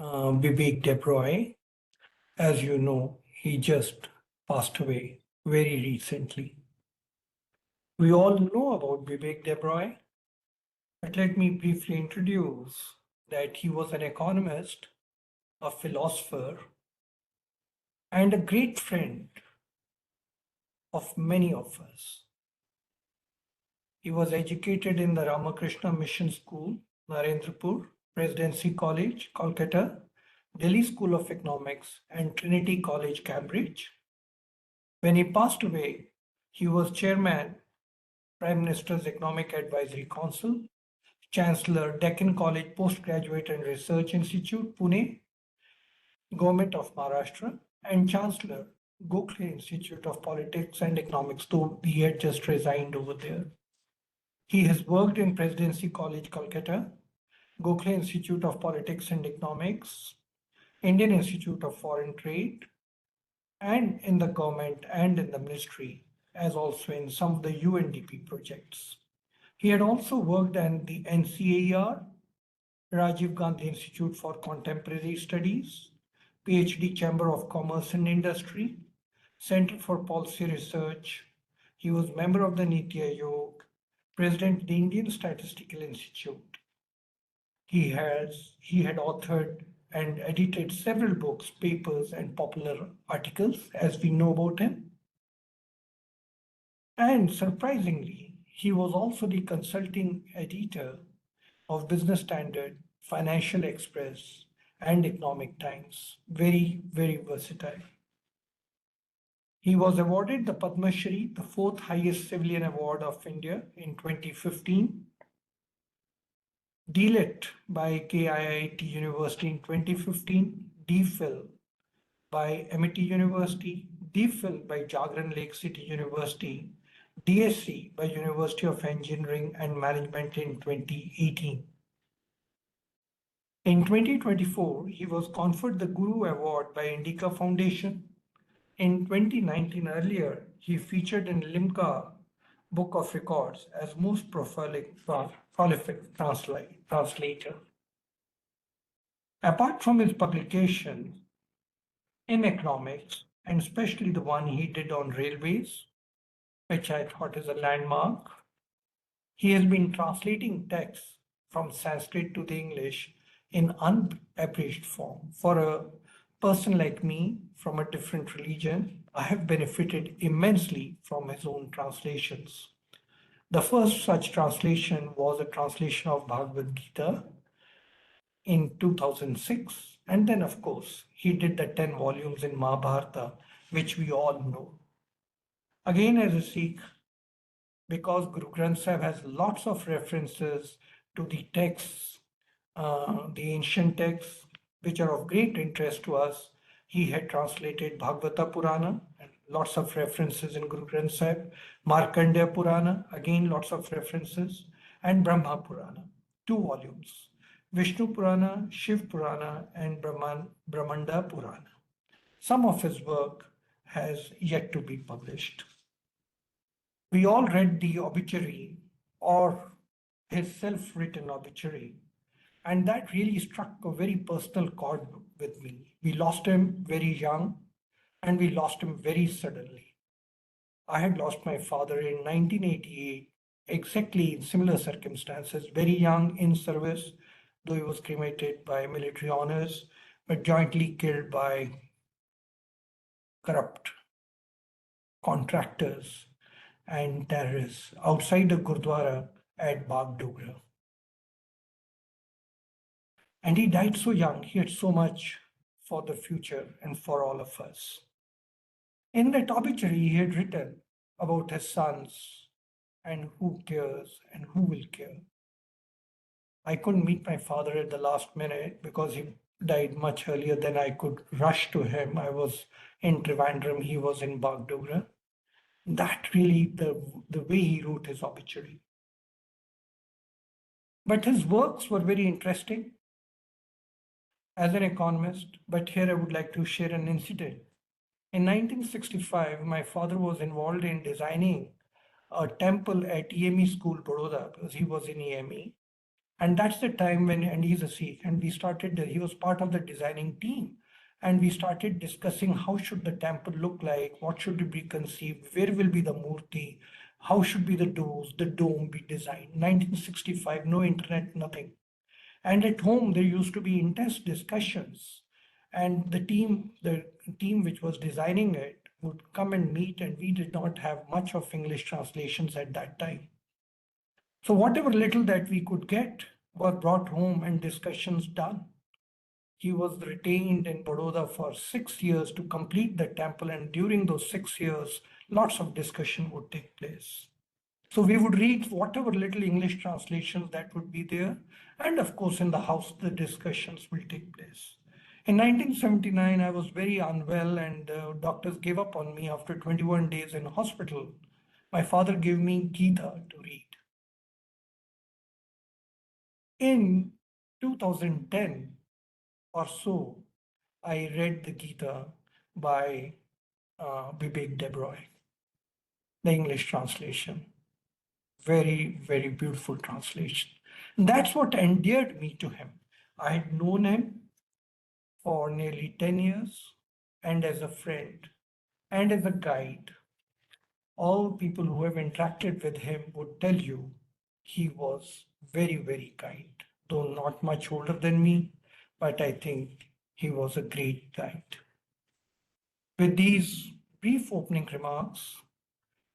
Bibek Debroy. As you know, he just passed away very recently. We all know about Bibek Debroy, but let me briefly introduce that he was an economist, a philosopher, and a great friend of many of us. He was educated in the Ramakrishna Mission School, Narendrapur, Presidency College, Kolkata, Delhi School of Economics, and Trinity College, Cambridge. When he passed away, he was chairman, Prime Minister's Economic Advisory Council, Chancellor, Deccan College Postgraduate and Research Institute, Pune, Government of Maharashtra, and Chancellor, Gokhale Institute of Politics and Economics, though he had just resigned over there. He has worked in Presidency College, Calcutta, Gokhale Institute of Politics and Economics, Indian Institute of Foreign Trade, and in the government and in the ministry, as also in some of the UNDP projects. He had also worked at the NCAR, Rajiv Gandhi Institute for Contemporary Studies, PhD Chamber of Commerce and Industry, Center for Policy Research. He was member of the Niti Aayog, President of the Indian Statistical Institute. He had authored and edited several books, papers, and popular articles, as we know about him. And surprisingly, he was also the consulting editor of Business Standard, Financial Express, and Economic Times. Very, very versatile. He was awarded the Padma Shri, the fourth highest civilian award of India in 2015. DLIT by KIIT University in 2015, DPhil by MIT University, DPhil by Jagran Lake City University, DSc by University of Engineering and Management in 2018. In 2024, he was conferred the Guru Award by Indica Foundation. In 2019 earlier, he featured in Limca Book of Records as most prolific translator. Apart from his publications in economics, and especially the one he did on railways, which I thought is a landmark, he has been translating texts from Sanskrit to the English in unabridged form. For a person like me from a different religion, I have benefited immensely from his own translations. The first such translation was a translation of Bhagavad Gita in 2006. And then, of course, he did the 10 volumes in Mahabharata, which we all know. Again, as a Sikh, because Guru Granth Sahib has lots of references to the texts, the ancient texts, which are of great interest to us, he had translated Bhagavata Purana, and lots of references in Guru Granth Sahib, Markandeya Purana, again lots of references, and Brahma Purana, 2 volumes, Vishnu Purana, Shiv Purana, and Brahmanda Purana. Some of his work has yet to be published. We all read the obituary or his self-written obituary, and that really struck a very personal chord with me. We lost him very young, and we lost him very suddenly. I had lost my father in 1988, exactly in similar circumstances, very young in service, though he was cremated by military honors, but jointly killed by corrupt contractors and terrorists outside the Gurdwara at Bagdogra. And he died so young. He had so much for the future and for all of us. In that obituary, he had written about his sons and who cares and who will care. I couldn't meet my father at the last minute because he died much earlier than I could rush to him. I was in Trivandrum, he was in Bagdogra. That really, the way he wrote his obituary. But his works were very interesting as an economist. But here I would like to share an incident. In 1965, my father was involved in designing a temple at EME School, Baroda, because he was in EME. And that's the time when, and he's a Sikh, and he was part of the designing team. And we started discussing how should the temple look like, what should it be conceived, where will be the murti, how should be the doors, the dome be designed. 1965, no internet, nothing. And at home, there used to be intense discussions. And the team which was designing it would come and meet, and we did not have much of English translations at that time. So whatever little that we could get were brought home and discussions done. He was retained in Baroda for 6 years to complete the temple, and during those 6 years, lots of discussion would take place. So we would read whatever little English translations that would be there, and of course in the house the discussions will take place. In 1979, I was very unwell, and doctors gave up on me after 21 days in hospital. My father gave me Gita to read. In 2010 or so, I read the Gita by Bibek Debroy, the English translation. Very, very beautiful translation. That's what endeared me to him. I had known him for nearly 10 years, and as a friend and as a guide. All people who have interacted with him would tell you he was very, very kind, though not much older than me, but I think he was a great guide. With these brief opening remarks,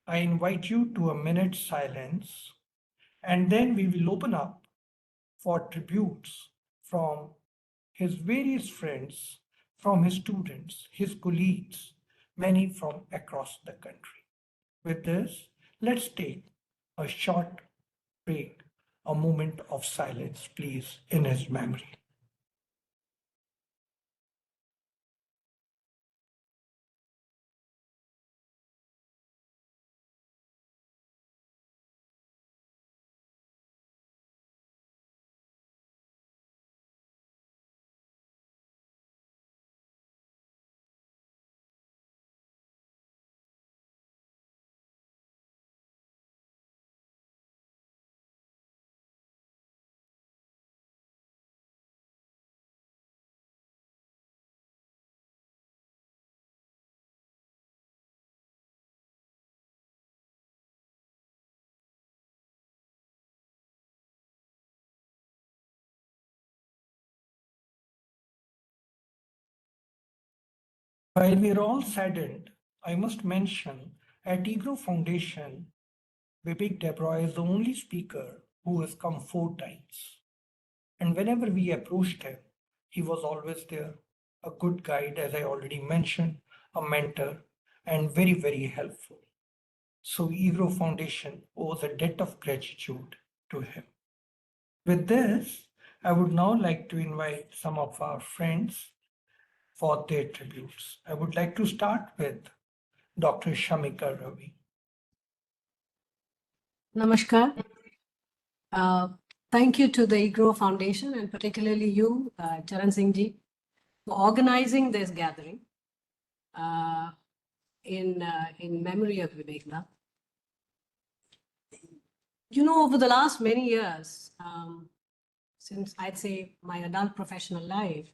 I invite you to a minute's silence, and then we will open up for tributes from his various friends, from his students, his colleagues, many from across the country. With this, let's take a short break, a moment of silence, please, in his memory. While we're all saddened, I must mention at EGROW Foundation, Bibek Debroy is the only speaker who has come 4 times. And whenever we approached him, he was always there, a good guide, as I already mentioned, a mentor, and very, very helpful. So EGROW Foundation owes a debt of gratitude to him. With this, I would now like to invite some of our friends for their tributes. I would like to start with Dr. Shamika Ravi. Namaskar. Thank you to the EGROW Foundation, and particularly you, Charan Singh ji, for organizing this gathering in memory of Vivek Da. You know, over the last many years, since I'd say my adult professional life,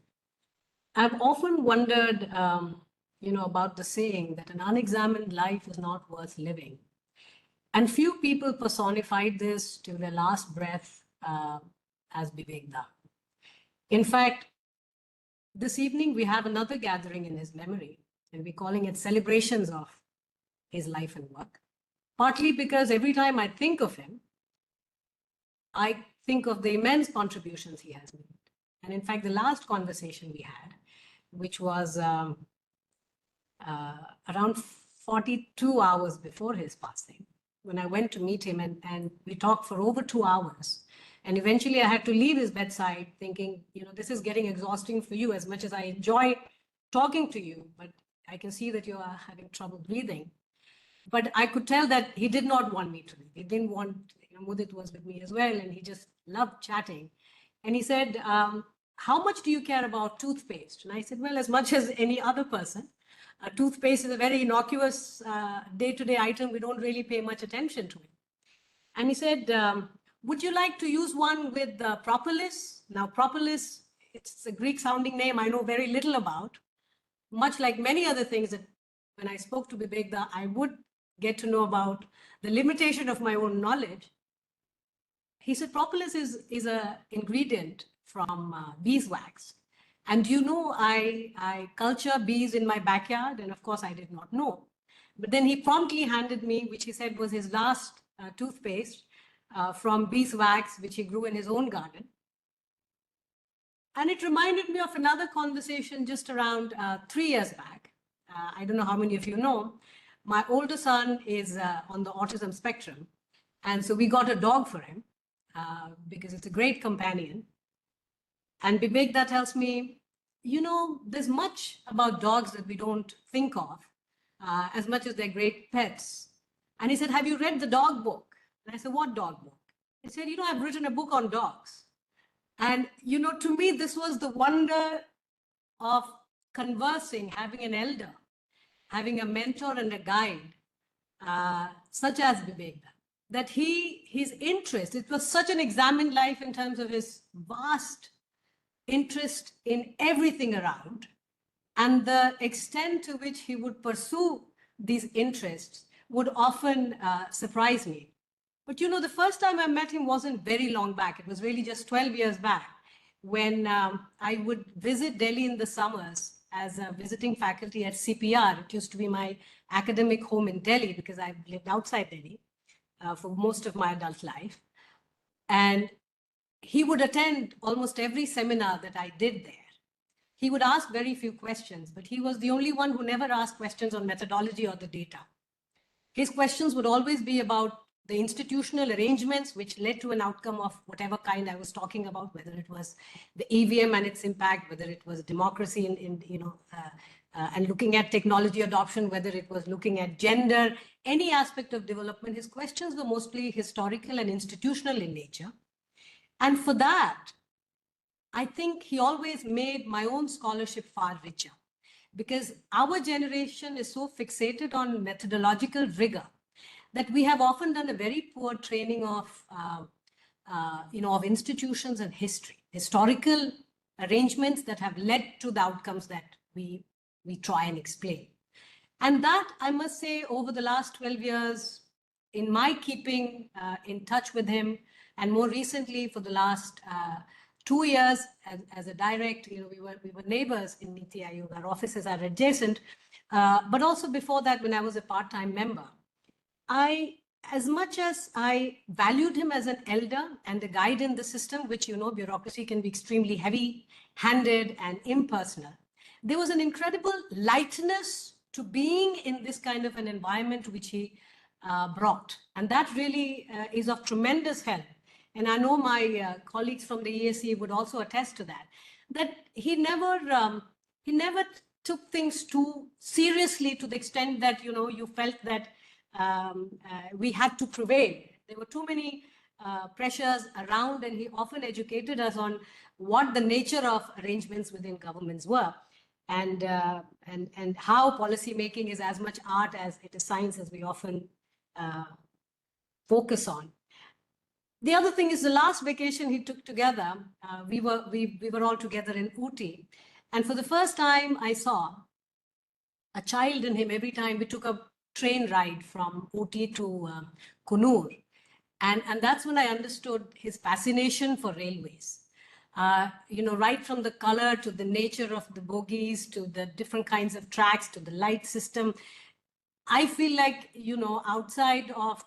I've often wondered, about the saying that an unexamined life is not worth living. And few people personified this to their last breath as Bibek Da. In fact, this evening we have another gathering in his memory, and we're calling it Celebrations of his Life and Work. Partly because every time I think of him, I think of the immense contributions he has made. And in fact, the last conversation we had, which was around 42 hours before his passing, when I went to meet him, and we talked for over 2 hours. And eventually I had to leave his bedside thinking, this is getting exhausting for you as much as I enjoy talking to you, but I can see that you are having trouble breathing. But I could tell that he did not want me to leave. He didn't want, Mudit was with me as well, and he just loved chatting. And he said, how much do you care about toothpaste? And I said, well, as much as any other person. Toothpaste is a very innocuous day-to-day item. We don't really pay much attention to it. And he said, would you like to use one with propolis? Now, propolis, it's a Greek sounding name I know very little about, much like many other things that when I spoke to Bibek, I would get to know about the limitation of my own knowledge. He said propolis is an ingredient from beeswax. And you know, I culture bees in my backyard, and of course I did not know. But then he promptly handed me, which he said was his last toothpaste from beeswax, which he grew in his own garden. And it reminded me of another conversation just around 3 years back. I don't know how many of you know, my older son is on the autism spectrum. And so we got a dog for him because it's a great companion. And Bibek tells me, you know, there's much about dogs that we don't think of as much as they're great pets. And he said, have you read the dog book? And I said, what dog book? He said, you know, I've written a book on dogs. And, you know, to me, this was the wonder of conversing, having an elder, having a mentor and a guide, such as Bibek, that his interest, it was such an examined life in terms of his vast interest in everything around, and the extent to which he would pursue these interests would often surprise me. But you know, the first time I met him wasn't very long back. It was really just 12 years back when I would visit Delhi in the summers as a visiting faculty at CPR. It used to be my academic home in Delhi because I've lived outside Delhi for most of my adult life. And he would attend almost every seminar that I did there. He would ask very few questions, but he was the only one who never asked questions on methodology or the data. His questions would always be about the institutional arrangements which led to an outcome of whatever kind I was talking about, whether it was the EVM and its impact, whether it was democracy and looking at technology adoption, whether it was looking at gender, any aspect of development. His questions were mostly historical and institutional in nature. And for that, I think he always made my own scholarship far richer, because our generation is so fixated on methodological rigor that we have often done a very poor training of, of institutions and history, historical arrangements that have led to the outcomes that we try and explain. And that, I must say, over the last 12 years, in my keeping in touch with him, and more recently for the last 2 years as a direct, we were neighbors in Niti Aayog. Our offices are adjacent, but also before that, when I was a part-time member, as much as I valued him as an elder and a guide in the system, which, bureaucracy can be extremely heavy-handed and impersonal, there was an incredible lightness to being in this kind of an environment which he brought. And that really is of tremendous help. And I know my colleagues from the ESE would also attest to that he never took things too seriously to the extent that, you felt that we had to prevail. There were too many pressures around, and he often educated us on what the nature of arrangements within governments were, and how policy making is as much art as it is science, as we often focus on. The other thing is, the last vacation he took together, we were all together in Ooty, and for the first time I saw a child in him every time we took a train ride from Ooty to Kunur. And that's when I understood his fascination for railways. Right from the color to the nature of the bogies, to the different kinds of tracks, to the light system. I feel like, outside of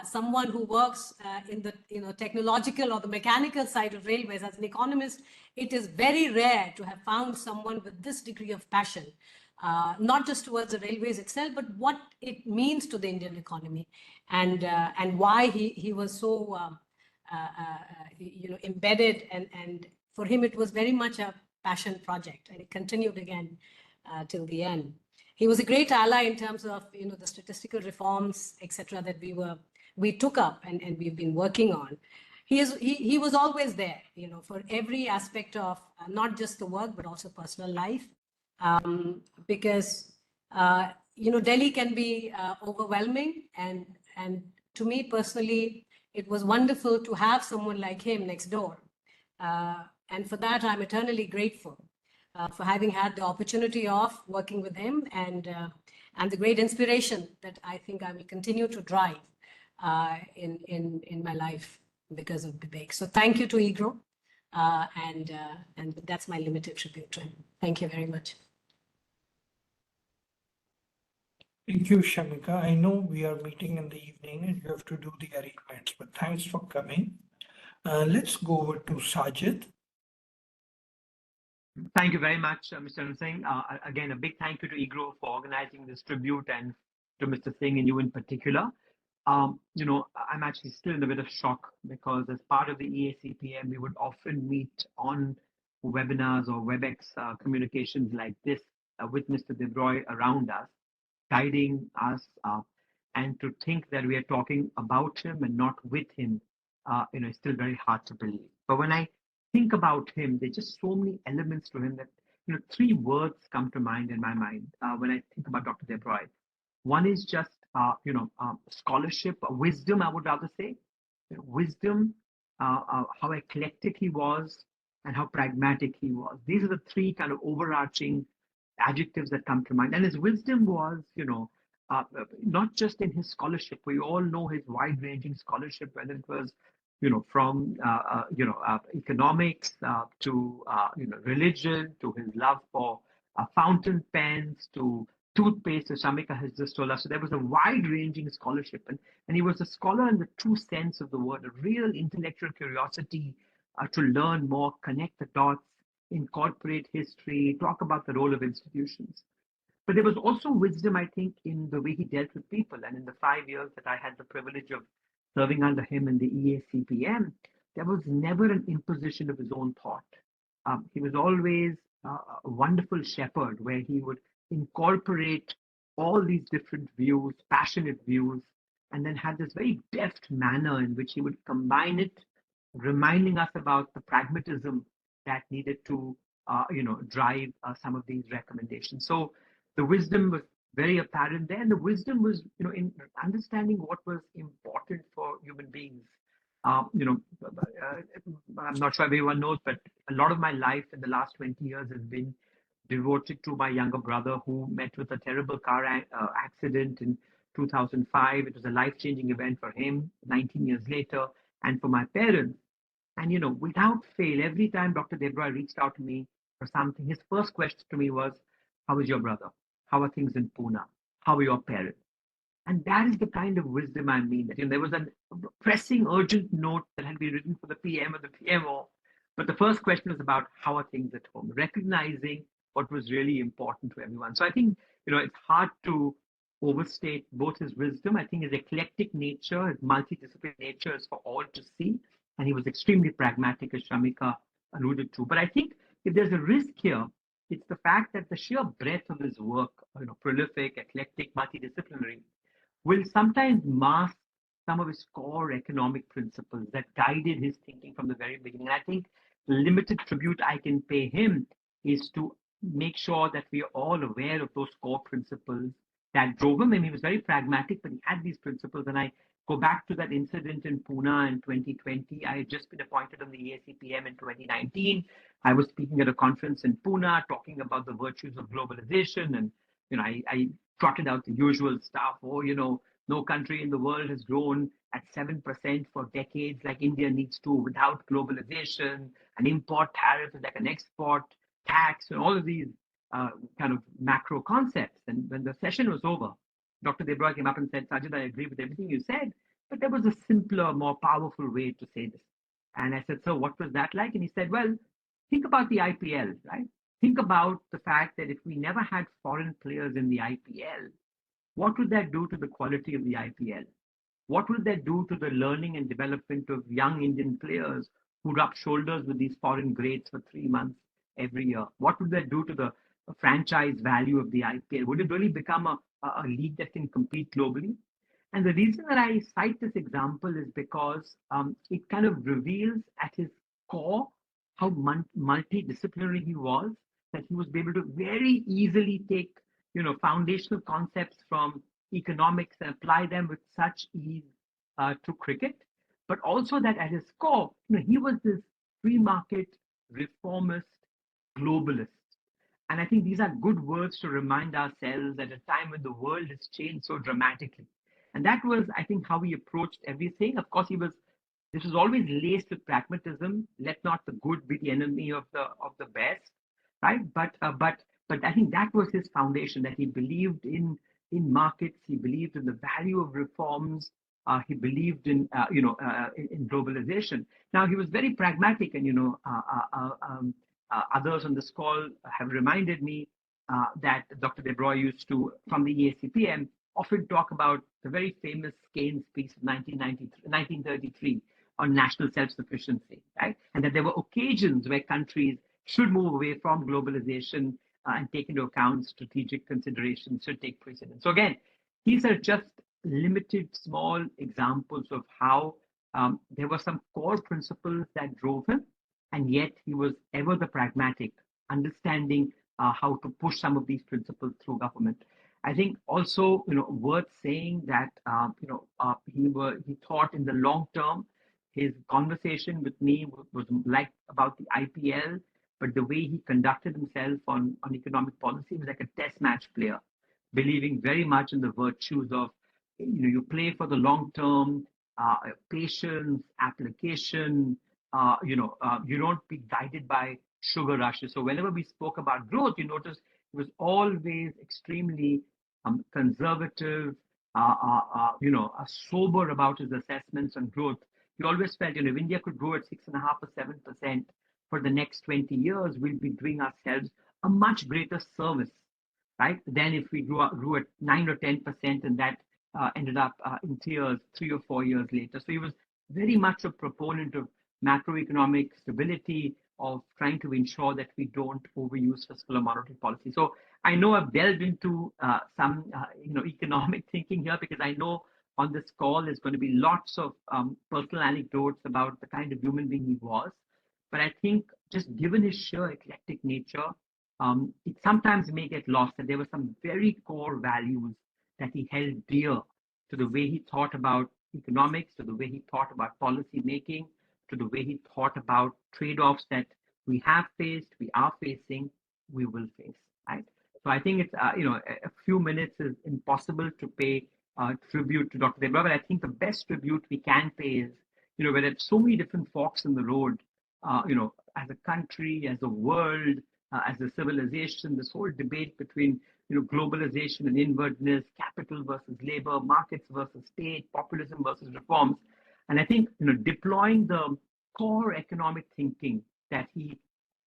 someone who works in the technological or the mechanical side of railways, as an economist, it is very rare to have found someone with this degree of passion. Not just towards the railways itself, but what it means to the Indian economy, and why he was so embedded, and for him it was very much a passion project, and it continued again till the end. He was a great ally in terms of the statistical reforms, etc., that we took up and we've been working on. He was always there, for every aspect of not just the work but also personal life. Because Delhi can be overwhelming, and to me personally, it was wonderful to have someone like him next door. And for that, I'm eternally grateful for having had the opportunity of working with him and the great inspiration that I think I will continue to drive in my life because of Bibek. So thank you to EGROW, and that's my limited tribute to him. Thank you very much. Thank you, Shamika. I know we are meeting in the evening and you have to do the arrangements, but thanks for coming. Let's go over to Sajid. Thank you very much, Mr. Singh. Again, a big thank you to EGROW for organizing this tribute and to Mr. Singh and you in particular. You know, I'm actually still in a bit of shock because as part of the EACPM, we would often meet on webinars or WebEx communications like this with Mr. Debroy around us, guiding us, and to think that we are talking about him and not with him, you know, it's still very hard to believe. But when I think about him, there's just so many elements to him that, you know, three words come to mind in my mind when I think about Dr. Debroy. One is just, you know, scholarship, wisdom, I would rather say. You know, wisdom, how eclectic he was, and how pragmatic he was. These are the three kind of overarching adjectives that come to mind. And his wisdom was, you know, not just in his scholarship. We all know his wide-ranging scholarship, whether it was, you know, from economics to you know, religion, to his love for fountain pens, to toothpaste, as Shamika has just told us. So there was a wide-ranging scholarship, and he was a scholar in the true sense of the word, a real intellectual curiosity to learn more, connect the dots, incorporate history, talk about the role of institutions. But there was also wisdom, I think, in the way he dealt with people. And in the 5 years that I had the privilege of serving under him in the EACPM, there was never an imposition of his own thought. He was always a wonderful shepherd where he would incorporate all these different views, passionate views, and then had this very deft manner in which he would combine it, reminding us about the pragmatism that needed to, you know, drive some of these recommendations. So the wisdom was very apparent there, and the wisdom was, you know, in understanding what was important for human beings. You know, I'm not sure everyone knows, but a lot of my life in the last 20 years has been devoted to my younger brother who met with a terrible car accident in 2005. It was a life-changing event for him 19 years later, and for my parents. And, you know, without fail, every time Dr. Debroy reached out to me for something, his first question to me was, how is your brother? How are things in Pune? How are your parents? And that is the kind of wisdom I mean. That, you know, there was a pressing, urgent note that had been written for the PM or the PMO, but the first question was about how are things at home, recognizing what was really important to everyone. So I think, you know, it's hard to overstate both his wisdom. I think his eclectic nature, his multidisciplinary nature is for all to see. And he was extremely pragmatic, as Shamika alluded to. But I think if there's a risk here, it's the fact that the sheer breadth of his work, you know, prolific, eclectic, multidisciplinary, will sometimes mask some of his core economic principles that guided his thinking from the very beginning. And I think the limited tribute I can pay him is to make sure that we are all aware of those core principles that drove him. And he was very pragmatic, but he had these principles. And I go back to that incident in Pune in 2020. I had just been appointed on the EACPM in 2019. I was speaking at a conference in Pune talking about the virtues of globalization. And, you know, I trotted out the usual stuff. Oh, you know, no country in the world has grown at 7% for decades like India needs to without globalization. An import tariff is like an export tax, and all of these kind of macro concepts. And when the session was over, Dr. Debroy came up and said, Sajid, I agree with everything you said, but there was a simpler, more powerful way to say this. And I said, so what was that like? And he said, well, think about the IPL, right? Think about the fact that if we never had foreign players in the IPL, what would that do to the quality of the IPL? What would that do to the learning and development of young Indian players who rub shoulders with these foreign greats for 3 months every year? What would that do to the franchise value of the IPL? Would it really become a league that can compete globally? And the reason that I cite this example is because it kind of reveals at his core how multidisciplinary he was, that he was able to very easily take, you know, foundational concepts from economics and apply them with such ease to cricket. but also that at his core, he was this free market, reformist, globalist. And I think these are good words to remind ourselves at a time when the world has changed so dramatically. And that was, I think, how he approached everything. Of course, this was always laced with pragmatism. Let not the good be the enemy of the best, right? But I think that was his foundation. That he believed in markets. He believed in the value of reforms. He believed in globalization. Now he was very pragmatic, and others on this call have reminded me that Dr. Debroy used to, from the EACPM, often talk about the very famous Keynes speech of 1933 on national self-sufficiency, right? And that there were occasions where countries should move away from globalization and take into account strategic considerations should take precedence. So again, these are just limited, small examples of how there were some core principles that drove him, and yet he was ever the pragmatic, understanding how to push some of these principles through government. I think also, worth saying that he thought in the long term. His conversation with me was like about the IPL, but the way he conducted himself on economic policy was like a test match player, believing very much in the virtues of, you play for the long term, patience, application. You don't be guided by sugar rushes. So whenever we spoke about growth, you notice he was always extremely conservative, sober about his assessments on growth. He always felt, if India could grow at 6.5 or 7% for the next 20 years, we'll be doing ourselves a much greater service, right? Than if we grew at 9 or 10%, and that ended up in tears 3 or 4 years later. So he was very much a proponent of macroeconomic stability, of trying to ensure that we don't overuse fiscal or monetary policy. So I know I've delved into some economic thinking here, because I know on this call there's going to be lots of personal anecdotes about the kind of human being he was. But I think just given his sheer eclectic nature, it sometimes may get lost that there were some very core values that he held dear to the way he thought about economics, to the way he thought about policy making, to the way he thought about trade-offs that we have faced, we are facing, we will face, right? So I think it's, a few minutes is impossible to pay tribute to Dr. Debroy, but I think the best tribute we can pay is, where there's so many different forks in the road, as a country, as a world, as a civilization, this whole debate between, globalization and inwardness, capital versus labor, markets versus state, populism versus reforms. And I think, deploying the core economic thinking that he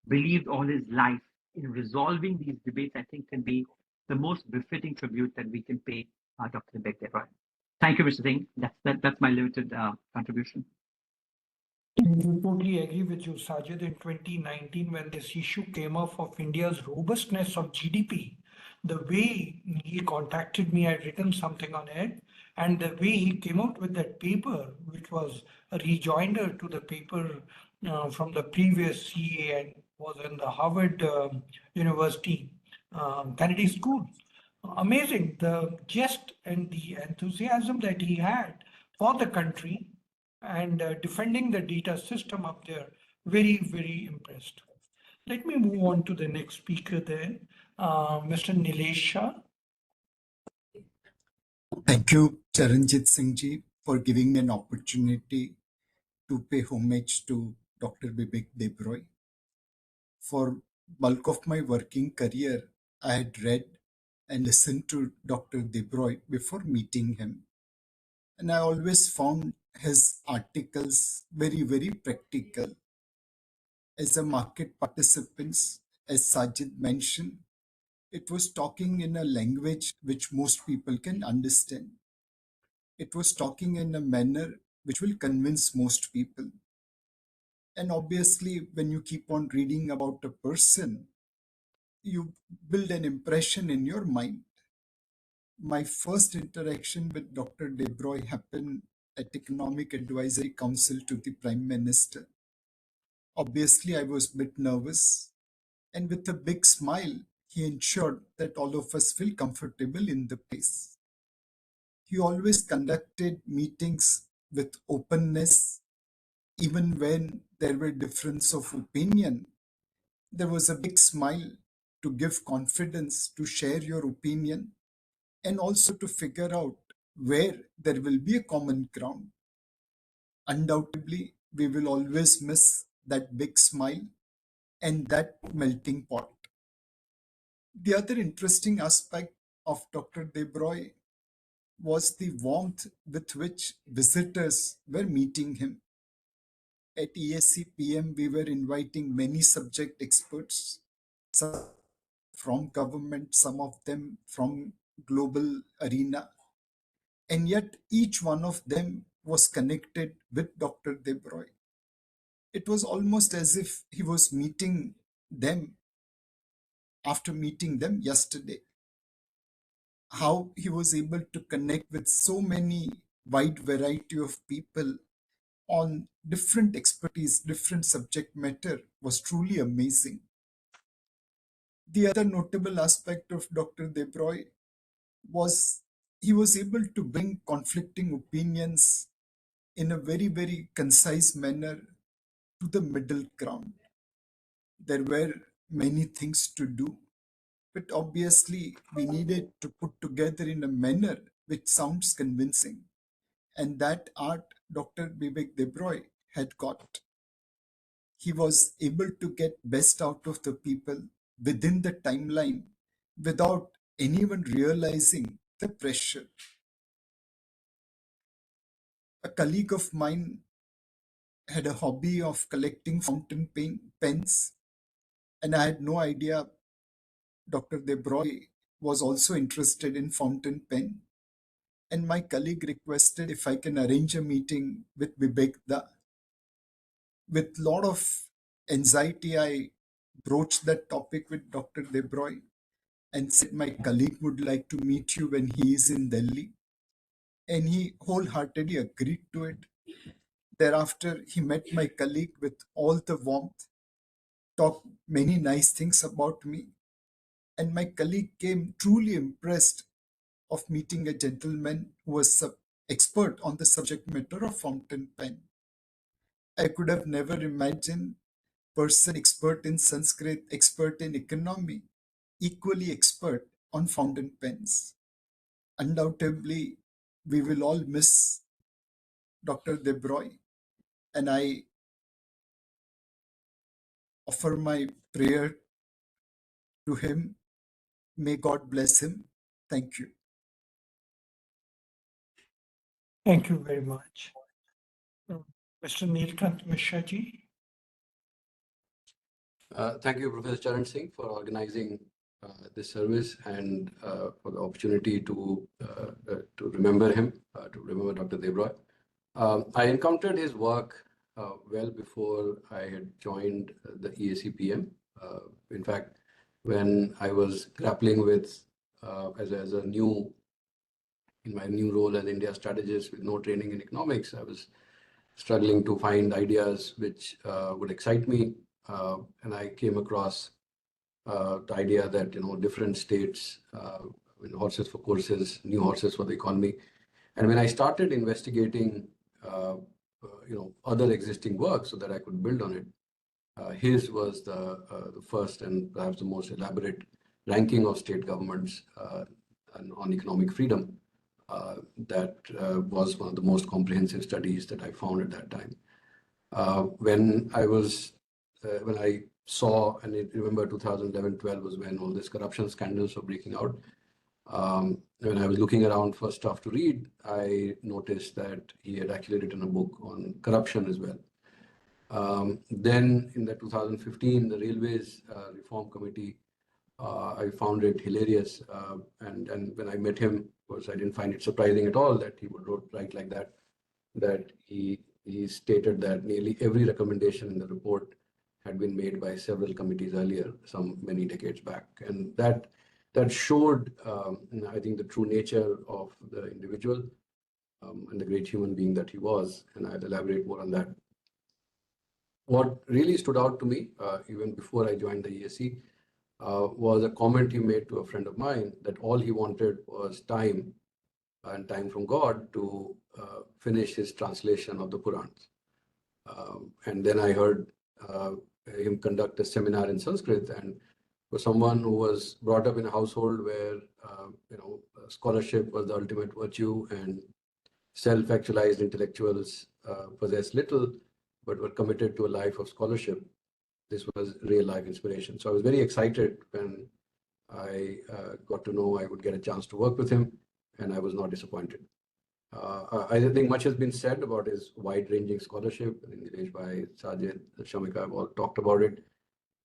believed all his life in resolving these debates, I think can be the most befitting tribute that we can pay Dr. Bibek Debroy. Thank you, Mr. Singh. That's my limited contribution. I totally agree with you, Sajid. In 2019, when this issue came up of India's robustness of GDP, the way he contacted me, I'd written something on it, and the way he came out with that paper, which was a rejoinder to the paper from the previous CA and was in the Harvard University Kennedy School. Amazing, the gist and the enthusiasm that he had for the country and defending the data system up there. Very, very impressed. Let me move on to the next speaker then, Mr. Nilesh Shah. Thank you, Charanjit Singh ji, for giving me an opportunity to pay homage to Dr. Bibek Debroy. For bulk of my working career, I had read and listened to Dr. Debroy before meeting him. And I always found his articles very, very practical. As a market participants, as Sajid mentioned, it was talking in a language which most people can understand. It was talking in a manner which will convince most people. And obviously, when you keep on reading about a person, you build an impression in your mind. My first interaction with Dr. Debroy happened at Economic Advisory Council to the Prime Minister. Obviously, I was a bit nervous, and with a big smile, he ensured that all of us feel comfortable in the place. He always conducted meetings with openness, even when there were difference of opinion. There was a big smile to give confidence to share your opinion and also to figure out where there will be a common ground. Undoubtedly, we will always miss that big smile and that melting pot. The other interesting aspect of Dr. Debroy was the warmth with which visitors were meeting him. At ESC PM, we were inviting many subject experts, some from government, some of them from global arena. And yet each one of them was connected with Dr. Debroy. It was almost as if he was meeting them after meeting them yesterday. How he was able to connect with so many wide variety of people on different expertise, different subject matter was truly amazing. The other notable aspect of Dr. Debroy was he was able to bring conflicting opinions in a very, very concise manner to the middle ground. There were many things to do, but obviously we needed to put together in a manner which sounds convincing. And that art Dr. Bibek Debroy had got. He was able to get best out of the people within the timeline without anyone realizing the pressure. A colleague of mine had a hobby of collecting fountain pens, and I had no idea Dr. Debroy was also interested in fountain pen. And my colleague requested if I can arrange a meeting with Bibek Da. With a lot of anxiety, I broached that topic with Dr. Debroy and said my colleague would like to meet you when he is in Delhi. And he wholeheartedly agreed to it. Thereafter, he met my colleague with all the warmth, talked many nice things about me, and my colleague came truly impressed of meeting a gentleman who was expert on the subject matter of fountain pen. I could have never imagined person expert in Sanskrit, expert in economy, equally expert on fountain pens. Undoubtedly, we will all miss Dr. Debroy, and I offer my prayer to him. May God bless him. Thank you. Thank you very much. Mr. Neelkant Mishra ji. Thank you, Professor Charan Singh, for organizing this service and for the opportunity to remember him, to remember Dr. Debroy. I encountered his work well before I had joined the EACPM. In fact, when I was grappling with in my new role as India strategist with no training in economics, I was struggling to find ideas which would excite me. And I came across the idea that, different states, horses for courses, new horses for the economy. And when I started investigating, other existing work so that I could build on it, his was the first and perhaps the most elaborate ranking of state governments on economic freedom. That was one of the most comprehensive studies that I found at that time. When I saw, and I remember 2011-12 was when all these corruption scandals were breaking out. When I was looking around for stuff to read, I noticed that he had actually written a book on corruption as well. Then in the 2015, the Railways Reform Committee, I found it hilarious. And when I met him, of course, I didn't find it surprising at all that he would write like that, that he stated that nearly every recommendation in the report had been made by several committees earlier, many decades back. And that showed, I think, the true nature of the individual and the great human being that he was. And I'll elaborate more on that. What really stood out to me, even before I joined the ESC, was a comment he made to a friend of mine that all he wanted was time and time from God to finish his translation of the Purans. And then I heard him conduct a seminar in Sanskrit. And for someone who was brought up in a household where scholarship was the ultimate virtue and self-actualized intellectuals possessed little, but were committed to a life of scholarship, this was real life inspiration. So I was very excited when I got to know I would get a chance to work with him, and I was not disappointed. I think much has been said about his wide-ranging scholarship. I think Dinesh Bhai, Sajid, Shamika have all talked about it.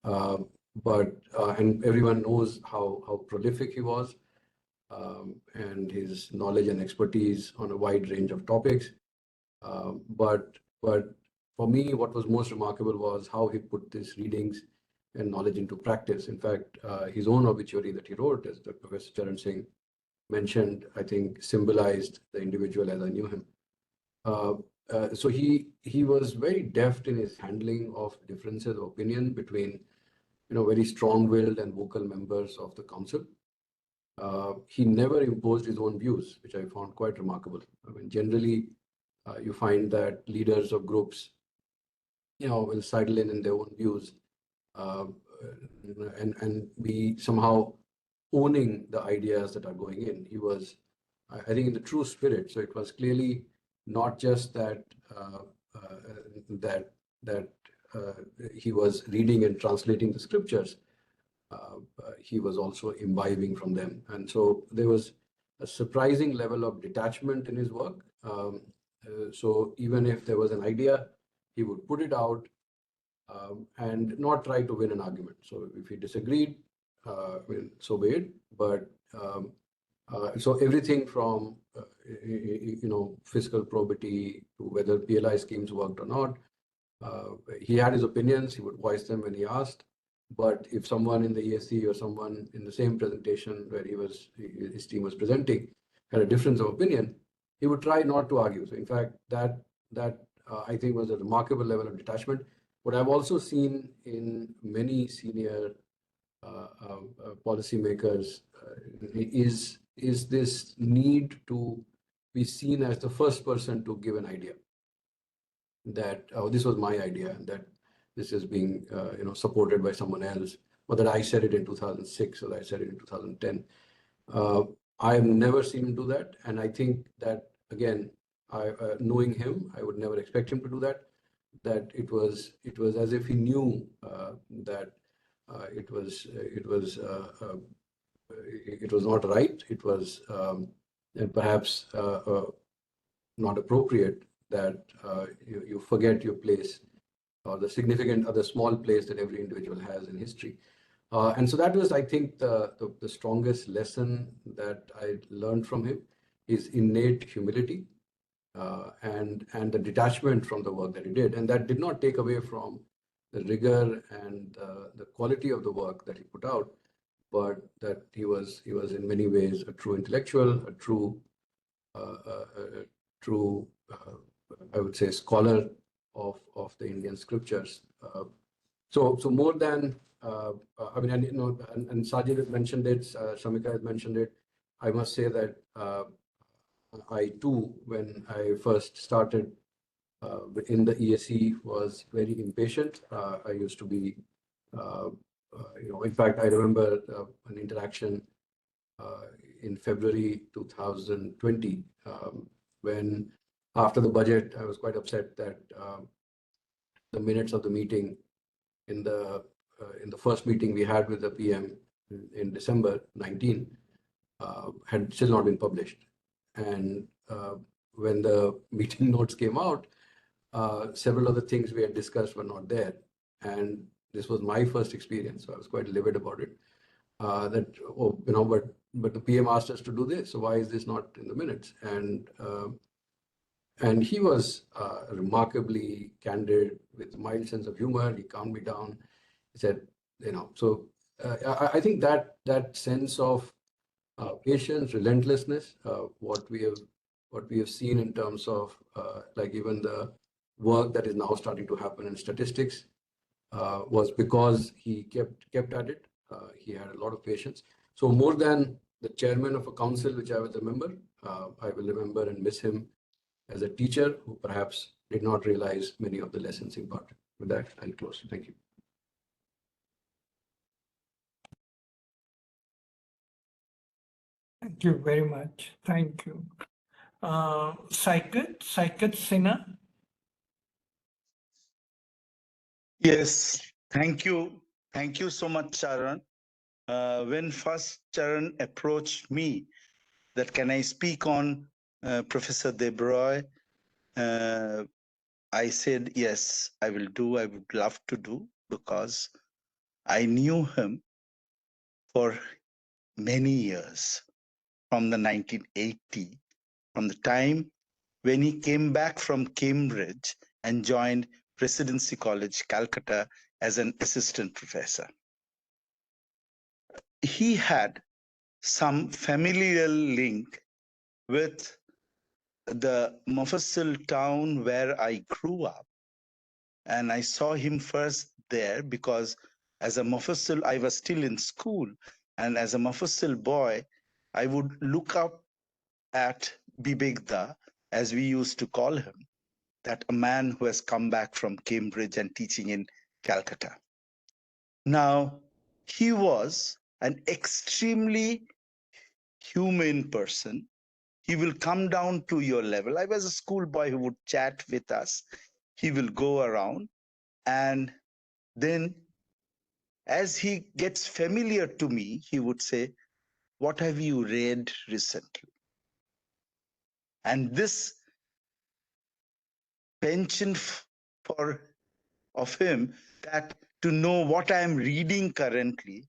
And everyone knows how prolific he was, and his knowledge and expertise on a wide range of topics. But for me, what was most remarkable was how he put these readings and knowledge into practice. In fact, his own obituary that he wrote, as Dr. Professor Charan Singh mentioned, I think symbolized the individual as I knew him. So he was very deft in his handling of differences of opinion between, very strong-willed and vocal members of the council. He never imposed his own views, which I found quite remarkable. I mean, generally, you find that leaders of groups, will sidle in their own views, and be somehow owning the ideas that are going in. He was, I think, in the true spirit. So it was clearly not just that he was reading and translating the scriptures. He was also imbibing from them, and so there was a surprising level of detachment in his work. So even if there was an idea, he would put it out and not try to win an argument. So if he disagreed, so be it. But so everything from fiscal probity to whether PLI schemes worked or not, he had his opinions. He would voice them when he asked. But if someone in the ESC or someone in the same presentation where his team was presenting had a difference of opinion, he would try not to argue. So in fact, that I think was a remarkable level of detachment. What I've also seen in many senior policymakers is this need to be seen as the first person to give an idea that, oh, this was my idea, and that this is being supported by someone else, or that I said it in 2006 or I said it in 2010. I have never seen him do that, and I think that, again, knowing him, I would never expect him to do that. That it was as if he knew that it was not right. It was and perhaps not appropriate that you forget your place or the significant or the small place that every individual has in history. And so that was, I think, the strongest lesson that I learned from him, is innate humility and the detachment from the work that he did. And that did not take away from the rigor and the quality of the work that he put out, but that he was in many ways a true intellectual, a true I would say, scholar of the Indian scriptures. So more than I mean, and Sajid has mentioned it, Shamika has mentioned it. I must say that I too, when I first started in the ESC, was very impatient. I used to be, in fact, I remember an interaction in February 2020 when, after the budget, I was quite upset that the minutes of the meeting in the first meeting we had with the PM in December 19 had still not been published. And when the meeting notes came out, several of the things we had discussed were not there. And this was my first experience, so I was quite livid about it. But the PM asked us to do this, so why is this not in the minutes? And he was remarkably candid, with a mild sense of humor. He calmed me down. He said, so I think that sense of patience, relentlessness, what we have seen in terms of like even the work that is now starting to happen in statistics was because he kept at it. He had a lot of patience. So more than the chairman of a council which I was a member. I will remember and miss him as a teacher who perhaps did not realize many of the lessons imparted. With that, I'll close. Thank you. Thank you very much. Thank you. Saikat Sinha. Yes, thank you. Thank you so much, Charan. When first Charan approached me that can I speak on Professor Debroy, I said, yes, I will do. I would love to do because I knew him for many years from the 1980, from the time when he came back from Cambridge and joined Presidency College, Calcutta as an assistant professor. He had some familial link with the Mufassil town where I grew up. And I saw him first there because as a Mufassil, I was still in school. And as a Mufassil boy, I would look up at Bibek Da, as we used to call him, that a man who has come back from Cambridge and teaching in Calcutta. Now, he was an extremely humane person. He will come down to your level. I was a schoolboy who would chat with us. He will go around, and then as he gets familiar to me, he would say, what have you read recently? And this penchant of him that to know what I am reading currently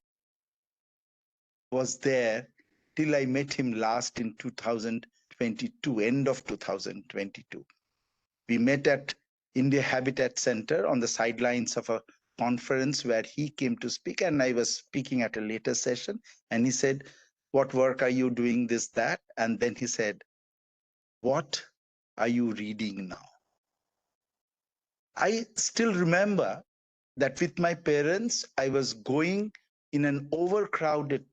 was there till I met him last in 2022, end of 2022. We met at India Habitat Center on the sidelines of a conference where he came to speak, and I was speaking at a later session. And he said, what work are you doing, this, that? And then he said, what are you reading now? I still remember that with my parents, I was going in an overcrowded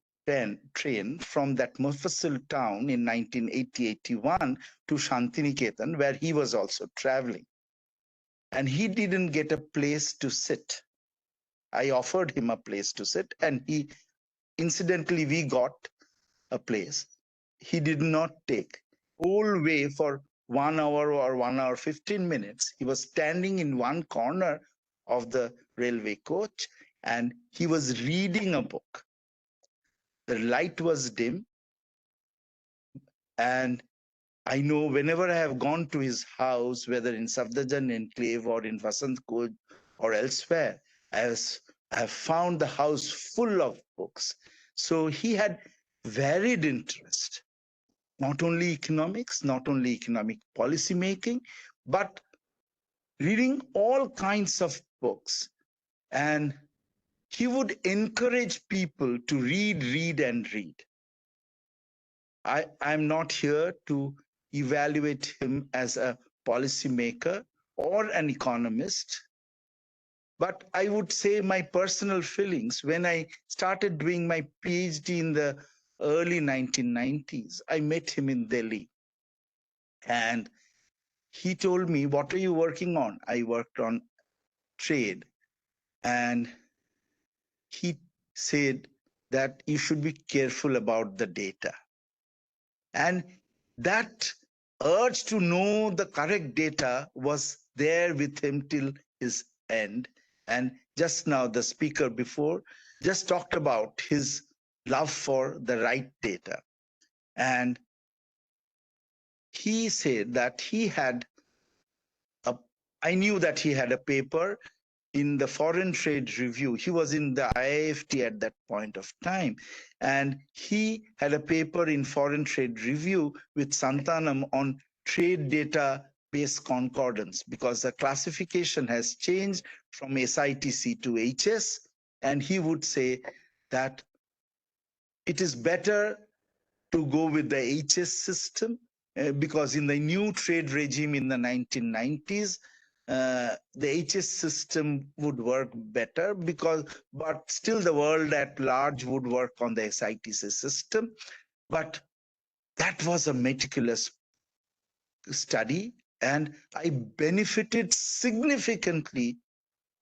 train from that Mufassil town in 1980-81 to Shantiniketan, where he was also traveling. And he didn't get a place to sit. I offered him a place to sit, and he, incidentally, we got a place. He did not take. Whole way for 1 hour or 1 hour, 15 minutes, he was standing in one corner of the railway coach, and he was reading a book. The light was dim, and I know whenever I have gone to his house, whether in Safdarjung Enclave or in Vasant Kuj or elsewhere, I have found the house full of books. So he had varied interest, not only economics, not only economic policy making, but reading all kinds of books. And he would encourage people to read and read. I'm not here to evaluate him as a policymaker or an economist, but I would say my personal feelings when I started doing my PhD in the early 1990s, I met him in Delhi. And he told me, what are you working on? I worked on trade. And he said that you should be careful about the data. And that urge to know the correct data was there with him till his end. And just now, the speaker before just talked about his love for the right data. And he said that I knew that he had a paper in the Foreign Trade Review. He was in the IIFT at that point of time. And he had a paper in Foreign Trade Review with Santanam on trade data-based concordance, because the classification has changed from SITC to HS. And he would say that it is better to go with the HS system because in the new trade regime in the 1990s, the HS system would work better but still the world at large would work on the SITC system. But that was a meticulous study, and I benefited significantly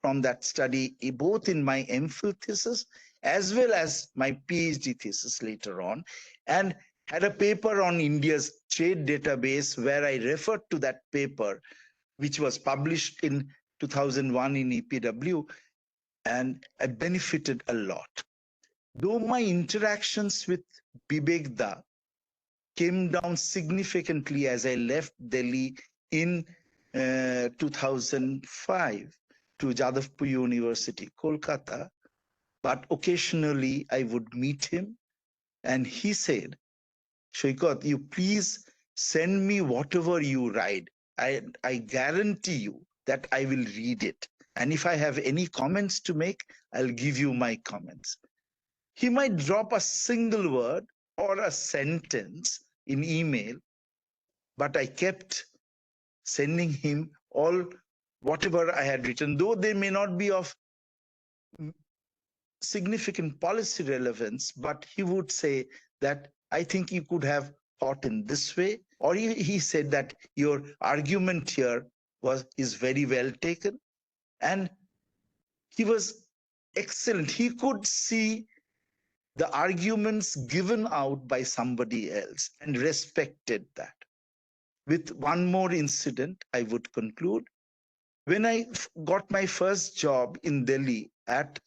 from that study, both in my MPhil thesis as well as my PhD thesis later on, and had a paper on India's trade database where I referred to that paper, which was published in 2001 in EPW, and I benefited a lot. Though my interactions with Bibek Da came down significantly as I left Delhi in 2005 to Jadavpur University, Kolkata, but occasionally I would meet him, and he said, Shoykot, you please send me whatever you write. I guarantee you that I will read it. And if I have any comments to make, I'll give you my comments. He might drop a single word or a sentence in email, but I kept sending him all whatever I had written, though they may not be of significant policy relevance, but he would say that I think you could have thought in this way, or he said that your argument here is very well taken, and he was excellent. He could see the arguments given out by somebody else and respected that. With one more incident, I would conclude. When I got my first job in Delhi at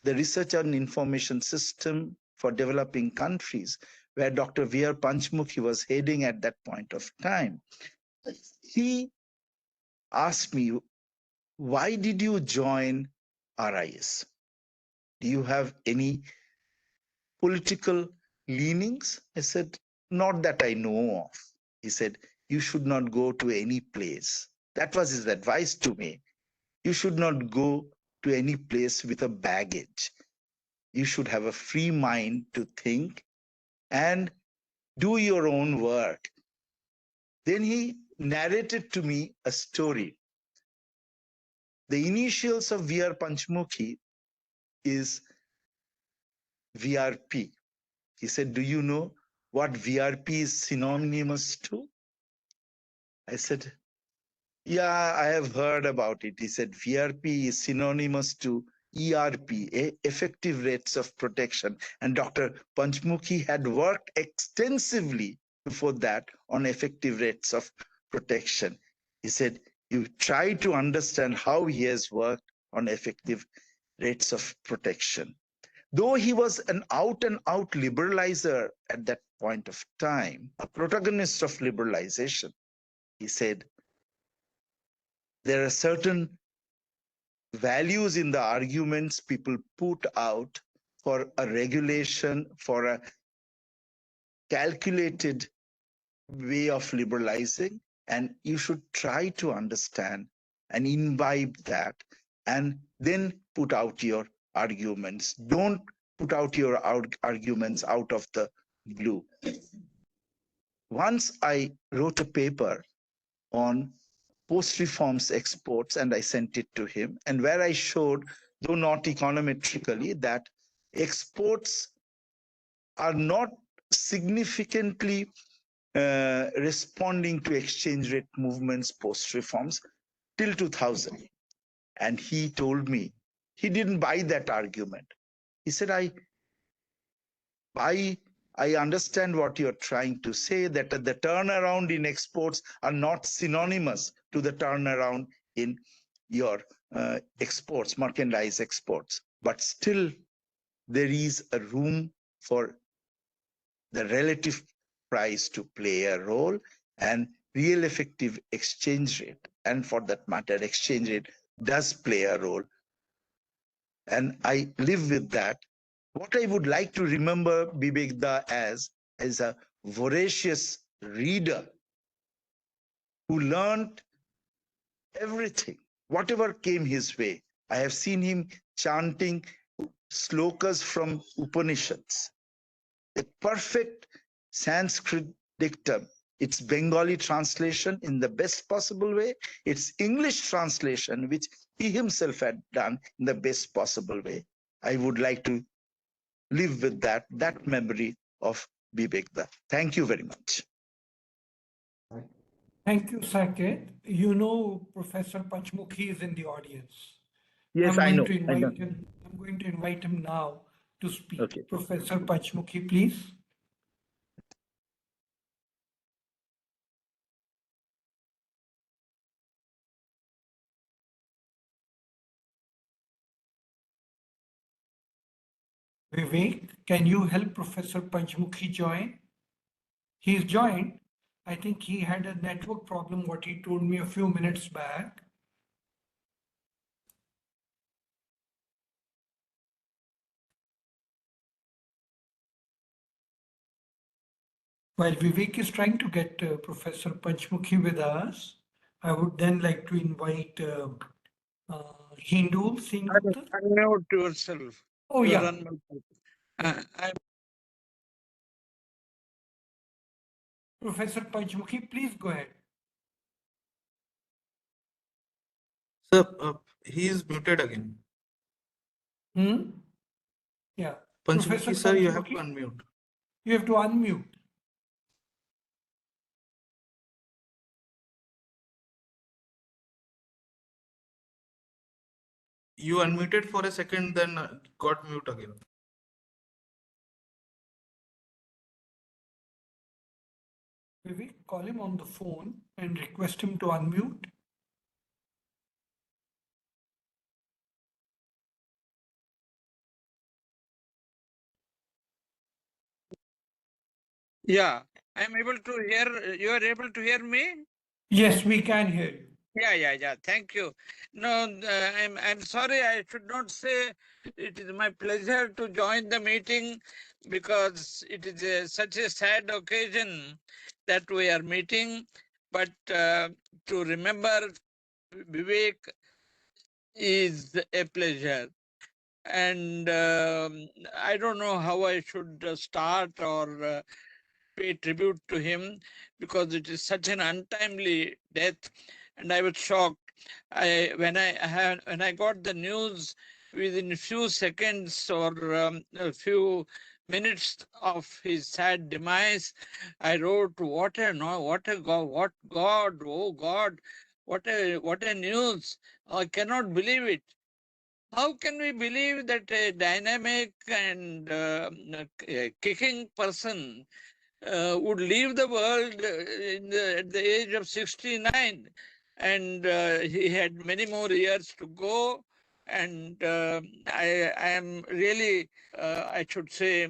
the Research and Information System for Developing Countries, where Dr. V.R. Panchmukhi was heading at that point of time, he asked me, why did you join RIS? Do you have any political leanings? I said, not that I know of. He said, you should not go to any place. That was his advice to me. You should not go to any place with a baggage. You should have a free mind to think and do your own work. Then he narrated to me a story. The initials of V.R. Panchmukhi is VRP. He said, do you know what VRP is synonymous to? I said, yeah, I have heard about it. He said, VRP is synonymous to ERP, effective rates of protection. And Dr. Panchmukhi had worked extensively before that on effective rates of protection. He said, you try to understand how he has worked on effective rates of protection. Though he was an out-and-out liberalizer at that point of time, a protagonist of liberalization, he said, there are certain values in the arguments people put out for a regulation, for a calculated way of liberalizing, and you should try to understand and imbibe that, and then put out your arguments. Don't put out your arguments out of the blue. Once I wrote a paper on post-reforms exports, and I sent it to him, and where I showed, though not econometrically, that exports are not significantly responding to exchange rate movements post-reforms till 2000. And he told me, he didn't buy that argument. He said, I understand what you're trying to say, that the turnaround in exports are not synonymous to the turnaround in your exports, merchandise exports. But still, there is a room for the relative price to play a role, and real effective exchange rate, and for that matter, exchange rate does play a role. And I live with that. What I would like to remember Bibek Da as a voracious reader who learned everything, whatever came his way. I have seen him chanting slokas from Upanishads, a perfect Sanskrit dictum, its Bengali translation in the best possible way, its English translation, which he himself had done in the best possible way. I would like to live with that memory of Bibek. Thank you very much. Thank you, Saket. You know, Professor Pachmukhi is in the audience. Yes, I know. I know. I'm going to invite him now to speak. Okay. Professor Pachmukhi, please. Vivek, can you help Professor Pachmukhi join? He's joined. I think he had a network problem, what he told me a few minutes back. While Vivek is trying to get Professor Panchmukhi with us, I would then like to invite Hindul Singh Gupta. Unmute yourself. Oh, You are yeah. unmuted. Professor Panchmukhi, please go ahead. Sir, he is muted again. Yeah. Panchmukhi, Professor sir, you have to Panchmukhi, unmute. you have to unmute. You unmuted for a second, then got mute again. Vivek, call him on the phone and request him to unmute. Yeah, I'm able to hear. You are able to hear me? Yes, we can hear you. Yeah. Thank you. No, I'm sorry. I should not say. It is my pleasure to join the meeting because it is such a sad occasion that we are meeting. But to remember Vivek is a pleasure. And I don't know how I should start or pay tribute to him because it is such an untimely death, and I was shocked. When I got the news within a few seconds or a few minutes of his sad demise, I wrote, "What a no! What a God! What God! Oh God! What a news! I cannot believe it." How can we believe that a dynamic and kicking person would leave the world at the age of 69, and he had many more years to go. And I am really, I should say,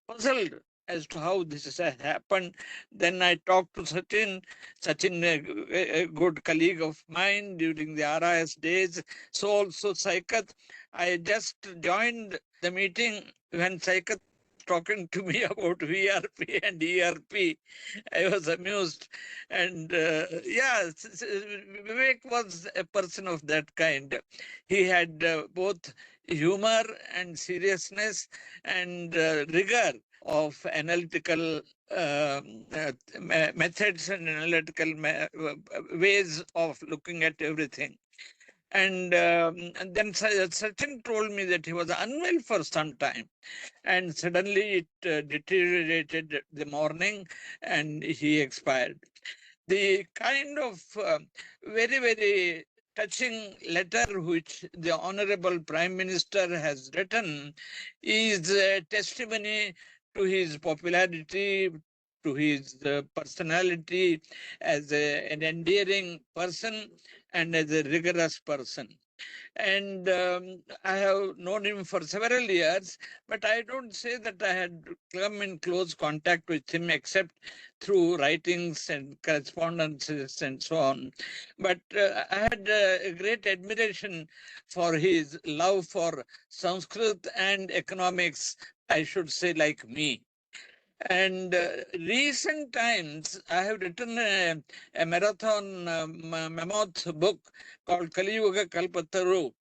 puzzled as to how this has happened. Then I talked to Sachin. Sachin, a good colleague of mine during the RIS days. So also Saikat. I just joined the meeting when Saikat talking to me about VRP and ERP. I was amused. And Vivek was a person of that kind. He had both humor and seriousness and rigor of analytical methods and analytical ways of looking at everything. And then Sachin told me that he was unwell for some time, and suddenly it deteriorated the morning and he expired. The kind of very, very touching letter which the Honorable Prime Minister has written is a testimony to his popularity, to his personality as an endearing person and as a rigorous person. And I have known him for several years, but I don't say that I had come in close contact with him except through writings and correspondences and so on. But I had a great admiration for his love for Sanskrit and economics, I should say, like me. And recent times, I have written a marathon mammoth book called Kali Yuga Kalpataru,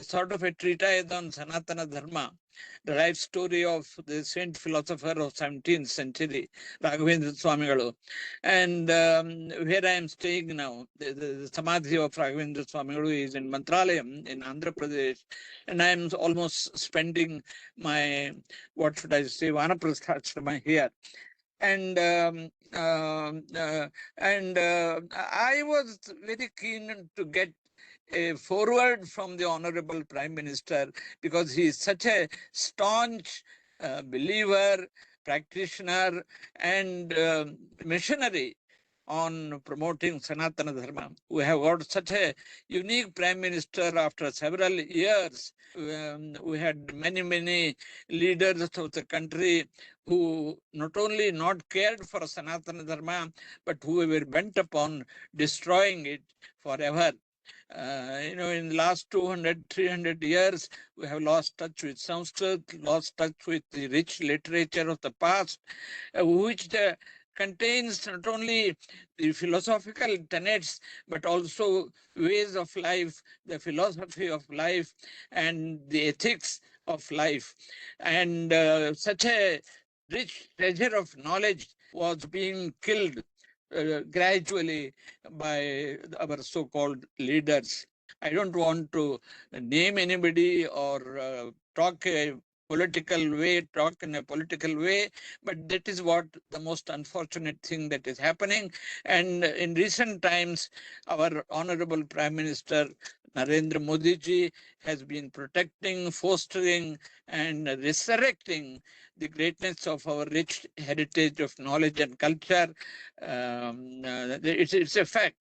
sort of a treatise on Sanatana Dharma, the life story of the saint philosopher of 17th century, Raghavendra Swamigalu. And where I am staying now, the Samadhi of Raghavendra Swamigalu is in Mantralayam in Andhra Pradesh. And I am almost spending my, what should I say, Vanaprastha here. And I was very keen to get a forward from the Honorable Prime Minister, because he is such a staunch believer, practitioner, and missionary on promoting Sanatana Dharma. We have got such a unique Prime Minister after several years. We had many leaders of the country who not only not cared for Sanatana Dharma, but who were bent upon destroying it forever. In the last 200, 300 years, we have lost touch with Sanskrit, lost touch with the rich literature of the past, which contains not only the philosophical tenets, but also ways of life, the philosophy of life, and the ethics of life. And such a rich treasure of knowledge was being killed gradually by our so-called leaders. I don't want to name anybody or talk in a political way, but that is what the most unfortunate thing that is happening. And in recent times, our Honorable Prime Minister Narendra Modi ji has been protecting, fostering, and resurrecting the greatness of our rich heritage of knowledge and culture. It's a fact.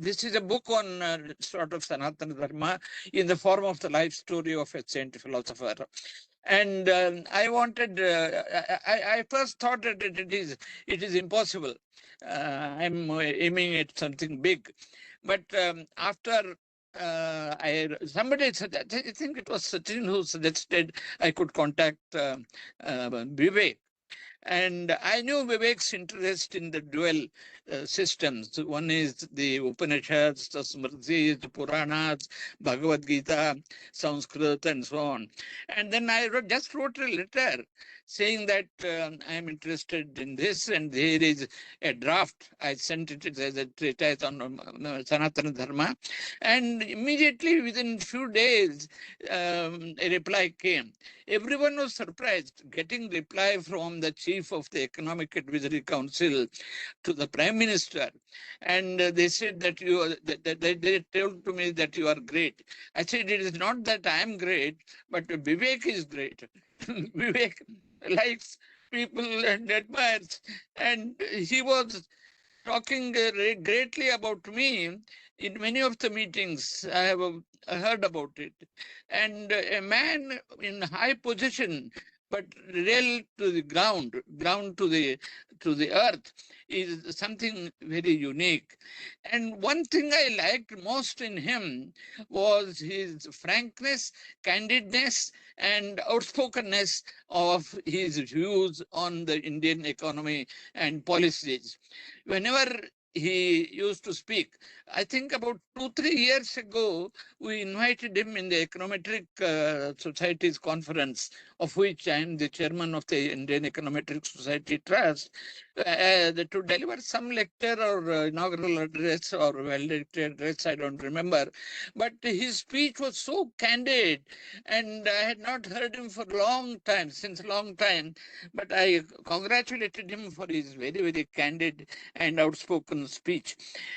This is a book on sort of Sanatana Dharma in the form of the life story of a saint philosopher. And I wanted, I first thought that it is impossible. I'm aiming at something big. But after somebody said, I think it was Sachin who suggested I could contact Bibek. And I knew Vivek's interest in the dual systems. One is the Upanishads, the Smritis, the Puranas, Bhagavad Gita, Sanskrit, and so on. And then I just wrote a letter saying that I am interested in this, and there is a draft. I sent it as a treatise on Sanatana Dharma. And immediately within few days, a reply came. Everyone was surprised getting reply from the chief of the Economic Advisory Council to the Prime Minister. And they said that they told to me that you are great. I said, it is not that I am great, but Vivek is great. Vivek likes people and admires. And he was talking greatly about me in many of the meetings. I have heard about it. And a man in high position, but real to the ground to the earth, is something very unique. And one thing I liked most in him was his frankness, candidness, and outspokenness of his views on the Indian economy and policies. Whenever he used to speak, I think about 2-3 years ago, we invited him in the Econometric Society's conference, of which I am the chairman of the Indian Econometric Society Trust, to deliver some lecture or inaugural address or valedictory address, I don't remember. But his speech was so candid, and I had not heard him for a long time, since a long time. But I congratulated him for his very candid and outspoken speech.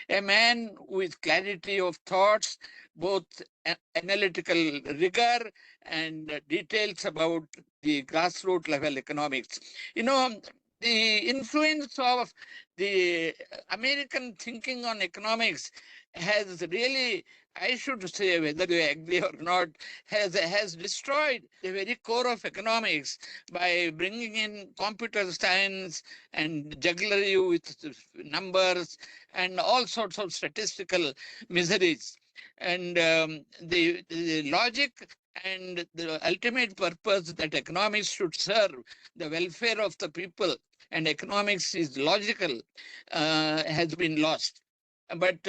A man with clarity of thoughts, both analytical rigor and details about the grassroots level economics. The influence of the American thinking on economics has really, I should say, whether you agree or not, has destroyed the very core of economics by bringing in computer science and jugglery with numbers and all sorts of statistical miseries. And the logic and the ultimate purpose that economics should serve, the welfare of the people, and economics is logical, has been lost. But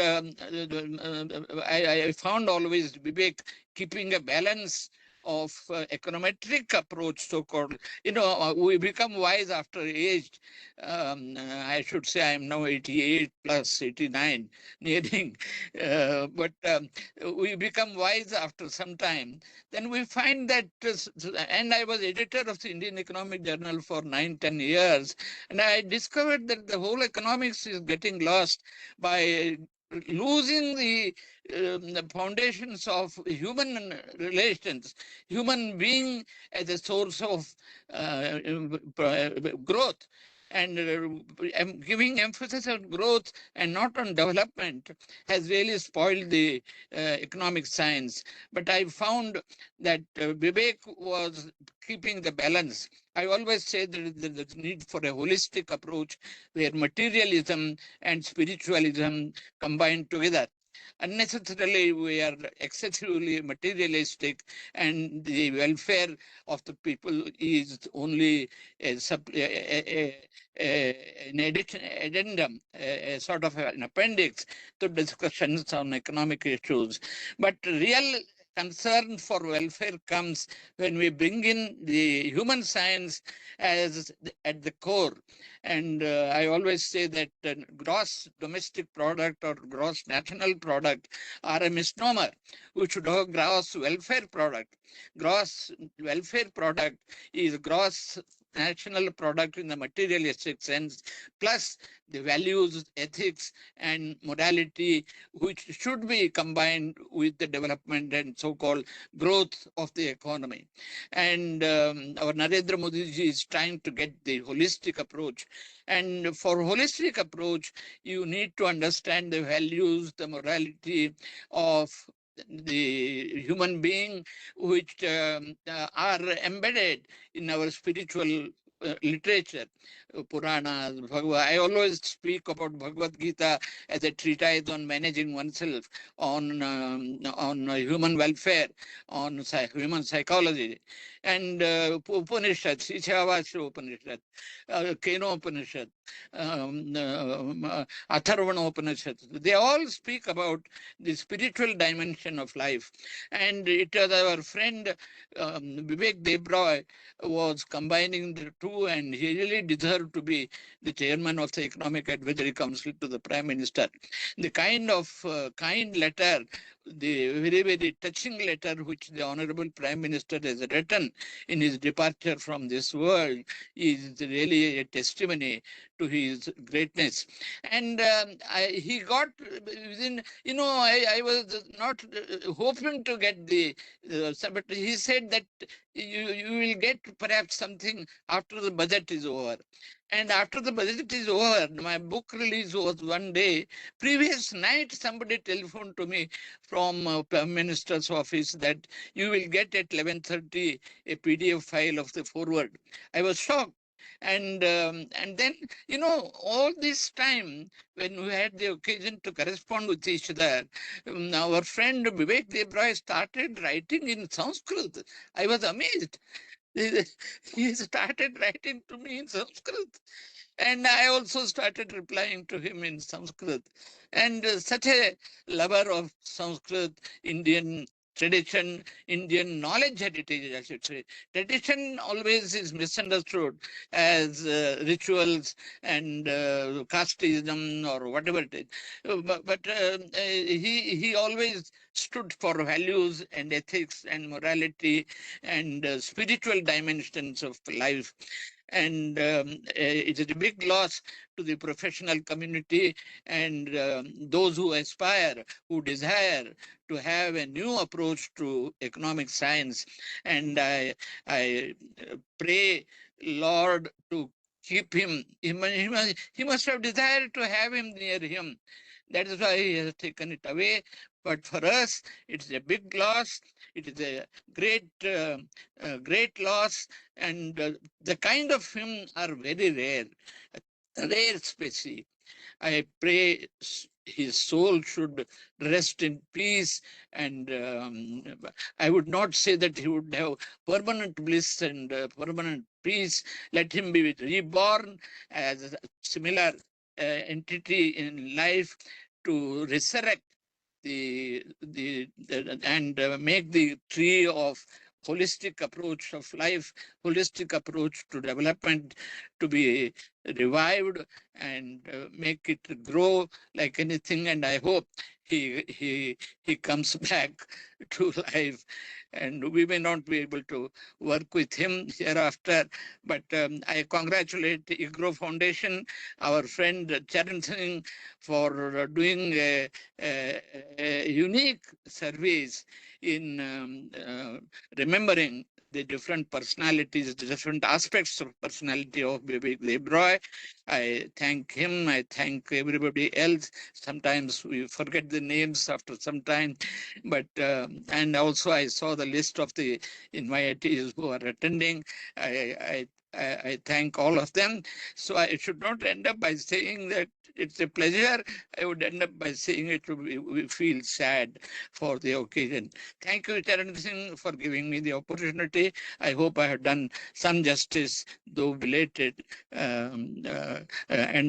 I found always Vivek keeping a balance of econometric approach, so-called. We become wise after age. I should say I am now 88 plus 89, nearing. But we become wise after some time. Then we find that, and I was editor of the Indian Economic Journal for 9-10 years, and I discovered that the whole economics is getting lost by losing the foundations of human relations, human being as a source of growth. And giving emphasis on growth and not on development has really spoiled the economic science. But I found that Vivek was keeping the balance. I always say that there is need for a holistic approach where materialism and spiritualism combine together. Unnecessarily, we are excessively materialistic, and the welfare of the people is only an addendum, a sort of an appendix to discussions on economic issues. But real concern for welfare comes when we bring in the human science as at the core. And I always say that gross domestic product or gross national product are a misnomer. We should have gross welfare product. Gross welfare product is gross national product in the materialistic sense, plus the values, ethics, and morality, which should be combined with the development and so-called growth of the economy. And our Narendra Modi ji is trying to get the holistic approach. And for holistic approach, you need to understand the values, the morality of the human being, which are embedded in our spiritual literature, Puranas, Bhagavad. I always speak about Bhagavad Gita as a treatise on managing oneself, on human welfare, on human psychology, and Upanishads, Ishavasya Upanishad, Keno Upanishad, Atharvana Upanishad. They all speak about the spiritual dimension of life. And it was our friend Bibek Debroy was combining the two, and he really deserved to be the chairman of the Economic Advisory Council to the Prime Minister. The kind of kind letter, the very, very touching letter which the Honorable Prime Minister has written in his departure from this world is really a testimony to his greatness. And he got within, I was not hoping to get the, but he said that you will get perhaps something after the budget is over. And after the budget is over, my book release was one day. Previous night, somebody telephoned to me from Prime Minister's office that you will get at 11:30 a PDF file of the foreword. I was shocked. And then, all this time, when we had the occasion to correspond with each other, our friend Bibek Debroy started writing in Sanskrit. I was amazed. He started writing to me in Sanskrit. And I also started replying to him in Sanskrit. And such a lover of Sanskrit, Indian tradition, Indian knowledge heritage, I should say. Tradition always is misunderstood as rituals and casteism or whatever it is. But he always stood for values and ethics and morality and spiritual dimensions of life. And it is a big loss to the professional community and those who aspire, who desire to have a new approach to economic science. And I pray, Lord, to keep him. He must have desired to have him near him. That is why he has taken it away. But for us, it's a big loss. It is a great loss. And the kind of him are very rare, rare species. I pray his soul should rest in peace. And I would not say that he would have permanent bliss and permanent peace. Let him be reborn as a similar entity in life, to resurrect and make the tree of holistic approach of life, holistic approach to development to be revived and make it grow like anything. And I hope he comes back to life, and we may not be able to work with him hereafter. But I congratulate EGROW Foundation, our friend Charan Singh, for doing a unique service in remembering the different personalities, the different aspects of personality of Bibek Debroy. I thank him. I thank everybody else. Sometimes we forget the names after some time, but and also I saw the list of the invitees who are attending. I thank all of them. So I should not end up by saying that it's a pleasure. I would end up by saying we feel sad for the occasion. Thank you, Charan Singh, for giving me the opportunity. I hope I have done some justice, though belated, and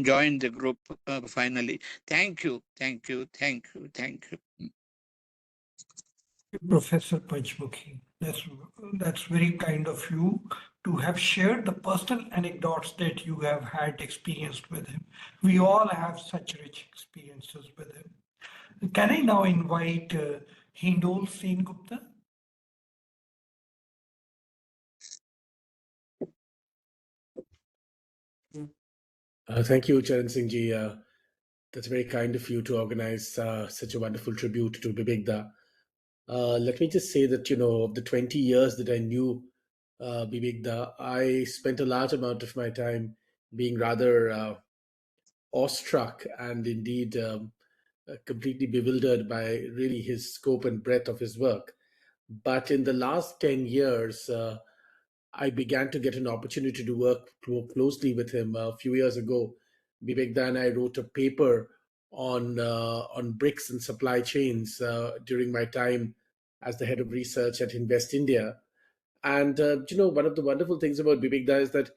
joined the group finally. Thank you, thank you, thank you, thank you. Professor Panchmukhi, that's very kind of you to have shared the personal anecdotes that you have had experienced with him. We all have such rich experiences with him. Can I now invite Hindol Sen Gupta? Thank you, Charan Singh ji. That's very kind of you to organize such a wonderful tribute to Bibek Da. Let me just say that, of the 20 years that I knew Bibek Da, I spent a large amount of my time being rather awestruck and indeed completely bewildered by really his scope and breadth of his work. But in the last 10 years, I began to get an opportunity to work closely with him. A few years ago, Bibek Da and I wrote a paper on BRICS and supply chains during my time as the head of research at Invest India. And one of the wonderful things about Bibek Da is that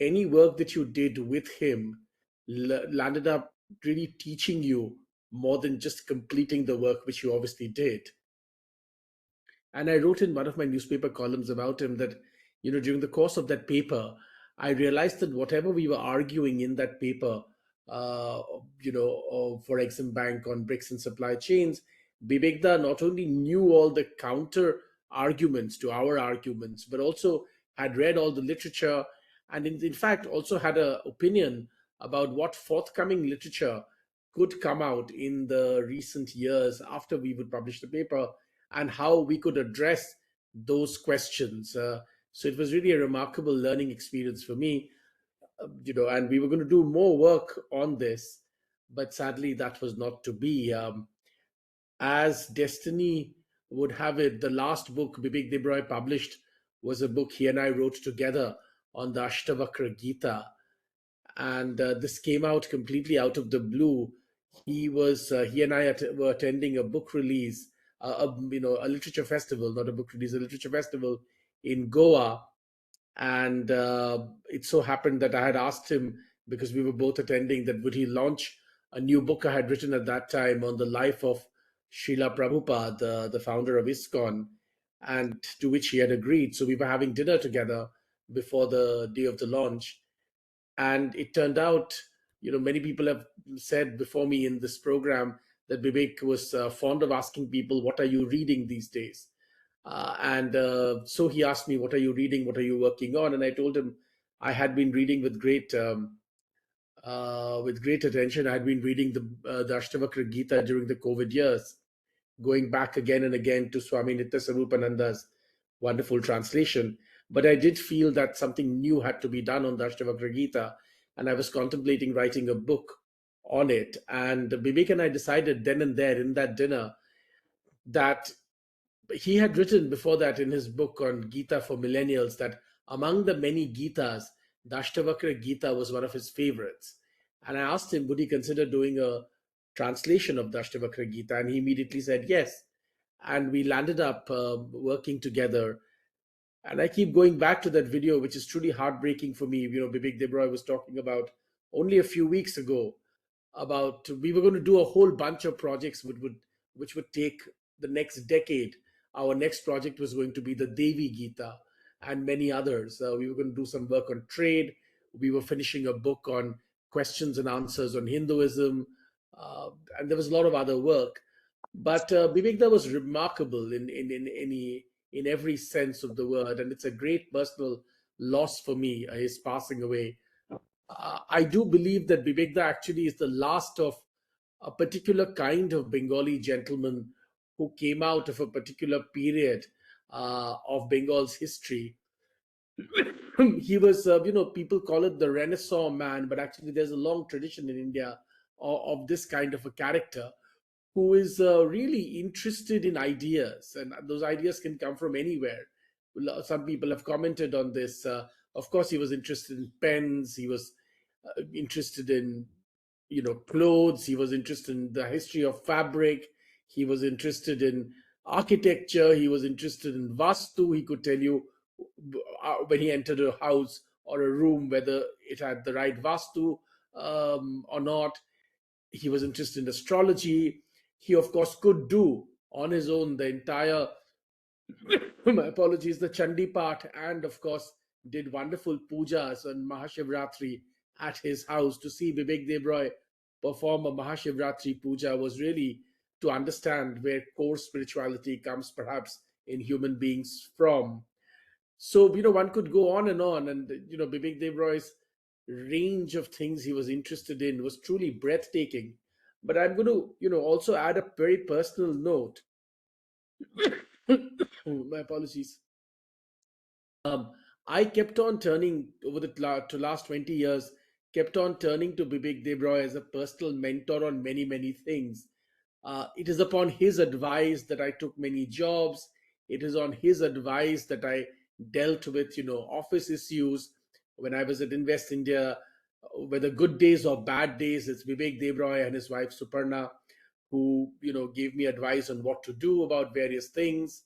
any work that you did with him landed up really teaching you more than just completing the work which you obviously did. And I wrote in one of my newspaper columns about him that, during the course of that paper, I realized that whatever we were arguing in that paper, for Exim Bank on BRICS and supply chains, Bibek Da not only knew all the counter arguments to our arguments, but also had read all the literature and in fact also had an opinion about what forthcoming literature could come out in the recent years after we would publish the paper and how we could address those questions. So it was really a remarkable learning experience for me, and we were going to do more work on this, but sadly that was not to be. As destiny would have it, the last book Bibek Debroy published was a book he and I wrote together on the Ashtavakra Gita. And this came out completely out of the blue. He and I were attending a book release, a literature festival, not a book release, a literature festival in Goa. And it so happened that I had asked him, because we were both attending, that would he launch a new book I had written at that time on the life of Srila Prabhupada, the founder of ISKCON, and to which he had agreed. So we were having dinner together before the day of the launch. And it turned out, many people have said before me in this program that Bibek was fond of asking people, what are you reading these days? So he asked me, what are you reading? What are you working on? And I told him I had been reading with great attention. I had been reading the Ashtavakra Gita during the COVID years, going back again and again to Swami Nityasarupananda's wonderful translation. But I did feel that something new had to be done on the Ashtavakra Gita, and I was contemplating writing a book on it. And Bibek and I decided then and there in that dinner that he had written before that in his book on Gita for Millennials that among the many Gitas, the Ashtavakra Gita was one of his favorites. And I asked him, would he consider doing a translation of the Ashtavakra Gita? And he immediately said yes. And we landed up working together. And I keep going back to that video, which is truly heartbreaking for me. Bibek Debroy was talking about only a few weeks ago about we were going to do a whole bunch of projects which would take the next decade. Our next project was going to be the Devi Gita and many others. We were going to do some work on trade. We were finishing a book on questions and answers on Hinduism, and there was a lot of other work. But Bibekda was remarkable in every sense of the word, and it's a great personal loss for me, his passing away. I do believe that Bibekda actually is the last of a particular kind of Bengali gentleman who came out of a particular period of Bengal's history. He was, people call it the Renaissance man, but actually there's a long tradition in India of this kind of a character who is really interested in ideas, and those ideas can come from anywhere. Some people have commented on this. Of course, he was interested in pens. He was interested in, clothes. He was interested in the history of fabric. He was interested in architecture. He was interested in vastu. He could tell you when he entered a house or a room whether it had the right vastu or not. He was interested in astrology. He, of course, could do on his own the entire, my apologies, the Chandi part, and of course, did wonderful pujas on Mahashivratri at his house. To see Bibek Debroy perform a Mahashivratri puja was really to understand where core spirituality comes perhaps in human beings from. So, one could go on, and, Bibek Debroy's range of things he was interested in was truly breathtaking. But I'm going to, also add a very personal note. My apologies. I kept on turning over the last 20 years, kept on turning to Bibek Debroy as a personal mentor on many, many things. It is upon his advice that I took many jobs. It is on his advice that I dealt with, office issues. When I was at Invest India, whether good days or bad days, it's Bibek Debroy and his wife Suparna who, gave me advice on what to do about various things.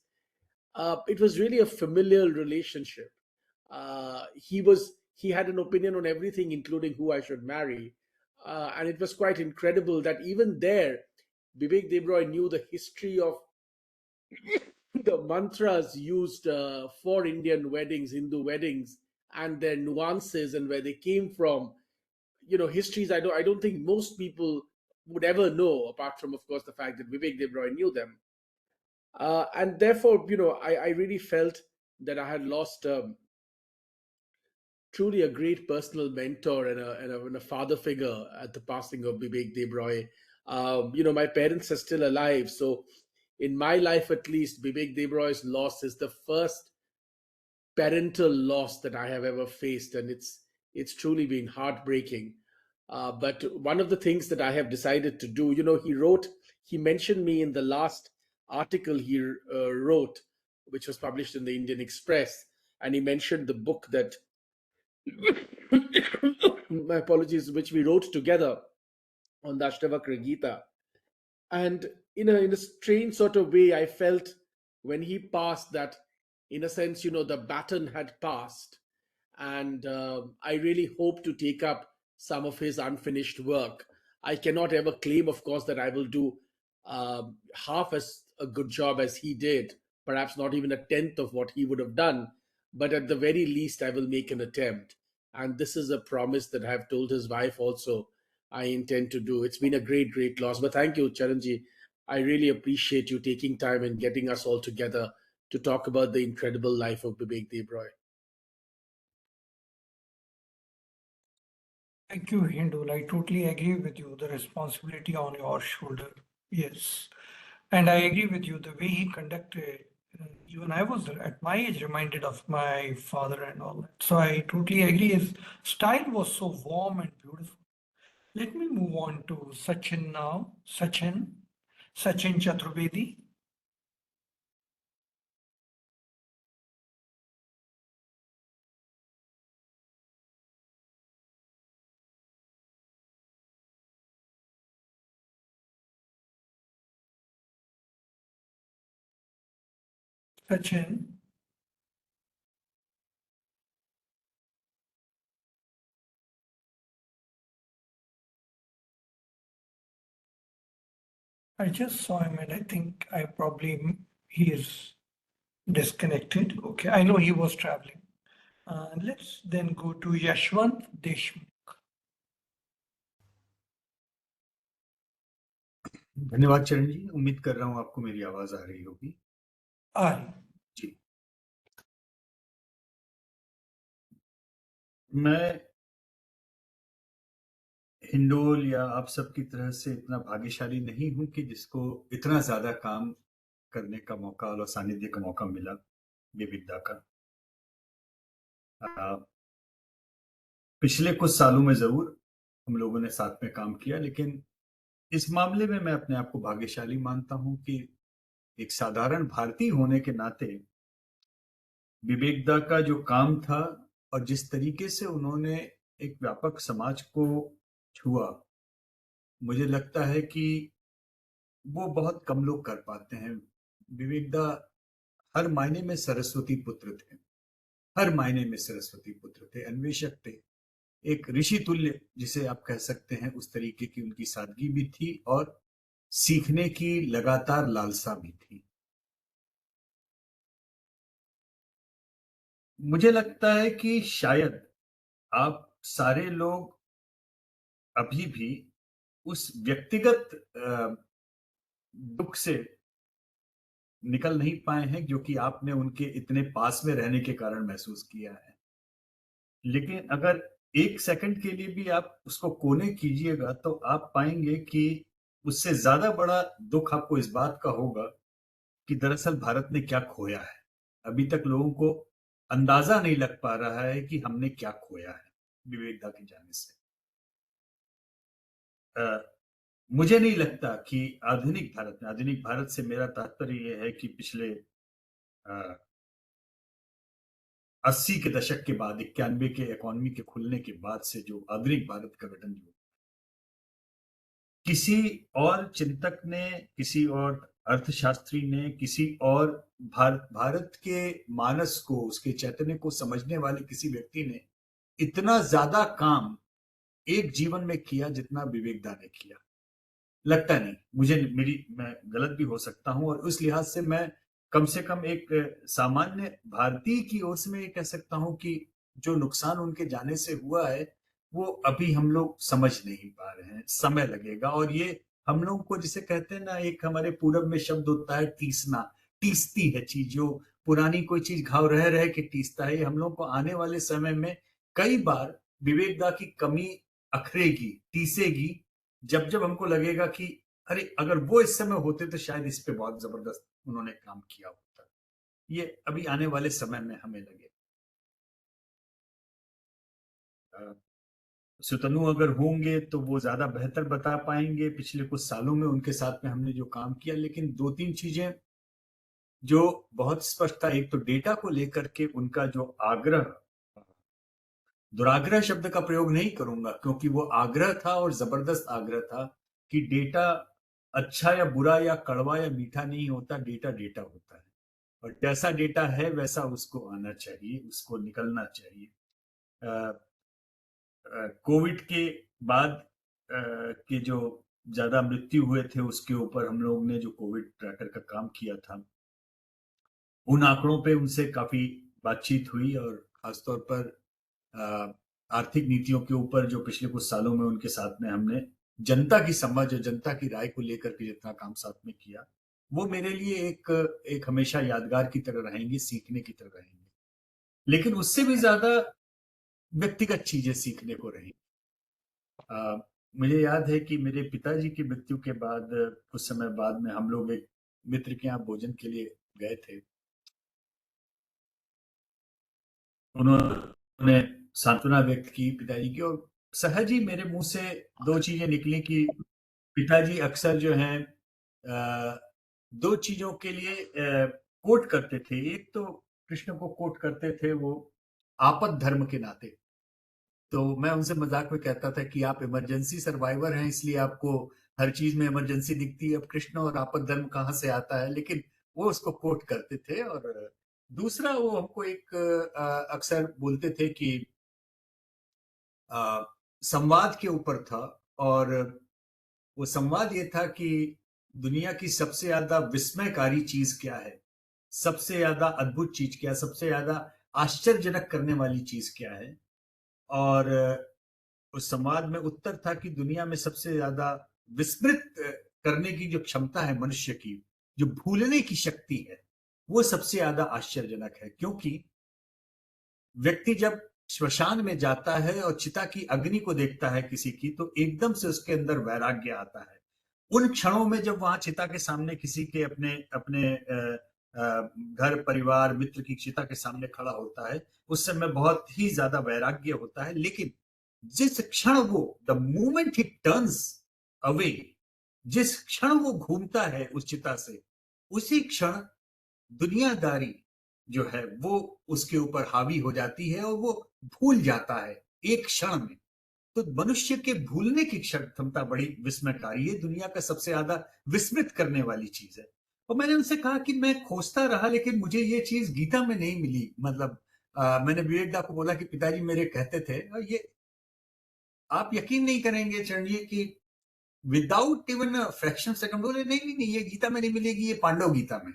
It was really a familial relationship. He had an opinion on everything, including who I should marry. And it was quite incredible that even there, Bibek Debroy knew the history of the mantras used for Indian weddings, Hindu weddings, and their nuances and where they came from. Histories I don't think most people would ever know, apart from, of course, the fact that Vivek Debroy knew them. And therefore, I really felt that I had lost truly a great personal mentor and a father figure at the passing of Bibek Debroy. My parents are still alive, so in my life at least, Bibek Debroy's loss is the first parental loss that I have ever faced, and it's truly been heartbreaking. But one of the things that I have decided to do, he mentioned me in the last article he wrote, which was published in the Indian Express, and he mentioned the book that, my apologies, which we wrote together on the Ashtavakra Gita. And in a strange sort of way, I felt when he passed that, in a sense, the baton had passed. And I really hope to take up some of his unfinished work. I cannot ever claim, of course, that I will do half as a good job as he did, perhaps not even a tenth of what he would have done. But at the very least, I will make an attempt. And this is a promise that I have told his wife also I intend to do. It's been a great, great loss. But thank you, Charanji. I really appreciate you taking time and getting us all together to talk about the incredible life of Bibek Debroy. Thank you, Hindul. I totally agree with you. The responsibility on your shoulder. Yes. And I agree with you. The way he conducted, even I was at my age reminded of my father and all that. So I totally agree. His style was so warm and beautiful. Let me move on to Sachin now. Sachin Chaturvedi. Sachin. I just saw him and I think he is disconnected. Okay, I know he was traveling. Let's then go to Yashwant Deshmukh. धन्यवाद चरण जी। उम्मीद कर रहा हूं आपको मेरी आवाज आ रही होगी। जी, मैं हिंडोल या आप सबकी तरह से इतना भाग्यशाली नहीं हूं कि जिसको इतना ज्यादा काम करने का मौका और सानिध्य का मौका मिला विविधता का। पिछले कुछ सालों में जरूर हम लोगों ने साथ में काम किया, लेकिन इस मामले में मैं अपने आप को भाग्यशाली मानता हूं कि एक साधारण भारतीय होने के नाते विवेकदा का जो काम था और जिस तरीके से उन्होंने एक व्यापक समाज को छुआ, मुझे लगता है कि वो बहुत कम लोग कर पाते हैं। विवेकदा हर मायने में सरस्वती पुत्र थे, हर मायने में सरस्वती पुत्र थे, अन्वेषक थे, एक ऋषि तुल्य जिसे आप कह सकते हैं, उस तरीके की उनकी सादगी भी थी और सीखने की लगातार लालसा भी थी। मुझे लगता है कि शायद आप सारे लोग अभी भी उस व्यक्तिगत दुख से निकल नहीं पाए हैं जो कि आपने उनके इतने पास में रहने के कारण महसूस किया है। लेकिन अगर एक सेकंड के लिए भी आप उसको कोने कीजिएगा तो आप पाएंगे कि उससे ज्यादा बड़ा दुख आपको इस बात का होगा कि दरअसल भारत ने क्या खोया है। अभी तक लोगों को अंदाजा नहीं लग पा रहा है कि हमने क्या खोया है विवेकदा के जाने से। मुझे नहीं लगता कि आधुनिक भारत से मेरा तात्पर्य यह है कि पिछले 80 के दशक के बाद, 91 के इकोनॉमी के खुलने के बाद से जो आधुनिक भारत का गठन हुआ, किसी और चिंतक ने, किसी और अर्थशास्त्री ने, किसी और भारत के मानस को, उसके चैतन्य को समझने वाले किसी व्यक्ति ने इतना ज्यादा काम एक जीवन में किया जितना विवेकदा ने किया। लगता नहीं, मैं गलत भी हो सकता हूं, और उस लिहाज से मैं कम से कम एक सामान्य भारतीय की ओर से मैं ये कह सकता हूं कि जो नुकसान उनके जाने से हुआ है वो अभी हम लोग समझ नहीं पा रहे हैं, समय लगेगा। और ये हम लोग को, जिसे कहते हैं ना, एक हमारे पूरब में शब्द होता है टीसना, टीसती है चीज, जो पुरानी कोई चीज घाव रह रहे के टीसता है। हम लोग को आने वाले समय में कई बार विवेकदा की कमी अखरेगी, टीसेगी, जब जब हमको लगेगा कि अरे अगर वो इस समय होते तो शायद इस पे बहुत जबरदस्त उन्होंने काम किया होता। ये अभी आने वाले समय में हमें लगे। सुतनु अगर होंगे तो वो ज्यादा बेहतर बता पाएंगे पिछले कुछ सालों में उनके साथ में हमने जो काम किया। लेकिन दो तीन चीजें जो बहुत स्पष्ट था, एक तो डेटा को लेकर के उनका जो आग्रह, दुराग्रह शब्द का प्रयोग नहीं करूंगा क्योंकि वो आग्रह था और जबरदस्त आग्रह था कि डेटा अच्छा या बुरा या कड़वा या मीठा नहीं होता, डेटा डेटा होता है और जैसा डेटा है वैसा उसको आना चाहिए, उसको निकलना चाहिए। कोविड के बाद के जो ज्यादा मृत्यु हुए थे उसके ऊपर हम लोग ने जो कोविड ट्रैकर का काम किया था, उन आंकड़ों पे उनसे काफी बातचीत हुई और खासतौर पर आर्थिक नीतियों के ऊपर जो पिछले कुछ सालों में उनके साथ में हमने जनता की समझ और जनता की राय को लेकर के जितना काम साथ में किया, वो मेरे लिए एक हमेशा यादगार की तरह रहेंगे, सीखने की तरह रहेंगे। लेकिन उससे भी ज्यादा व्यक्तिगत चीजें सीखने को रही। मुझे याद है कि मेरे पिताजी की मृत्यु के बाद कुछ समय बाद में हम लोग एक मित्र के यहाँ भोजन के लिए गए थे। उन्होंने सांत्वना व्यक्त की पिताजी की और सहज ही मेरे मुंह से दो चीजें निकली कि पिताजी अक्सर जो है दो चीजों के लिए कोट करते थे। एक तो कृष्ण को कोट करते थे वो आपद धर्म के नाते। तो मैं उनसे मजाक में कहता था कि आप इमरजेंसी सर्वाइवर हैं इसलिए आपको हर चीज में इमरजेंसी दिखती है, अब कृष्ण और आपद धर्म कहाँ से आता है, लेकिन वो उसको कोट करते थे। और दूसरा वो हमको एक अक्सर बोलते थे कि संवाद के ऊपर था, और वो संवाद ये था कि दुनिया की सबसे ज्यादा विस्मयकारी चीज क्या है, सबसे ज्यादा अद्भुत चीज क्या है, सबसे ज्यादा आश्चर्यजनक करने वाली चीज क्या है। और उस संवाद में उत्तर था कि दुनिया में सबसे ज्यादा विस्मृत करने की जो क्षमता है मनुष्य की, जो भूलने की शक्ति है, वो सबसे ज्यादा आश्चर्यजनक है। क्योंकि व्यक्ति जब श्मशान में जाता है और चिता की अग्नि को देखता है किसी की, तो एकदम से उसके अंदर वैराग्य आता है। उन क्षणों में जब वहां चिता के सामने किसी के अपने अपने घर परिवार मित्र की चिता के सामने खड़ा होता है, उस समय बहुत ही ज्यादा वैराग्य होता है। लेकिन जिस क्षण वो the moment he turns away, जिस क्षण वो घूमता है उस चिता से, उसी क्षण दुनियादारी जो है वो उसके ऊपर हावी हो जाती है और वो भूल जाता है एक क्षण में। तो मनुष्य के भूलने की क्षमता बड़ी विस्मयकारी है, दुनिया का सबसे ज्यादा विस्मृत करने वाली चीज है। और मैंने उनसे कहा कि मैं खोजता रहा लेकिन मुझे ये चीज गीता में नहीं मिली। मतलब मैंने विवेकदा को बोला कि पिताजी मेरे कहते थे, और ये आप यकीन नहीं करेंगे चरण जी कि विदाउट इवन फ्रैक्शन सेकंड बोले नहीं नहीं ये गीता में नहीं मिलेगी, ये पांडव गीता में।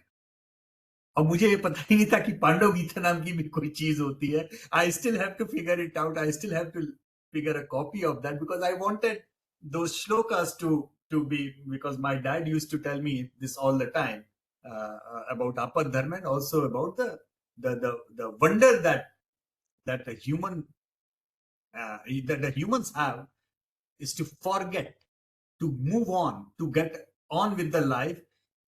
और मुझे ये पता ही नहीं था कि पांडव गीता नाम की भी कोई चीज होती है। I still have to figure it out, I still have to figure a copy of that because I wanted those shlokas to be, because my dad used to tell me this all the time about upper dharma and also about the wonder that the human that the humans have is to forget, to move on, to get on with the life.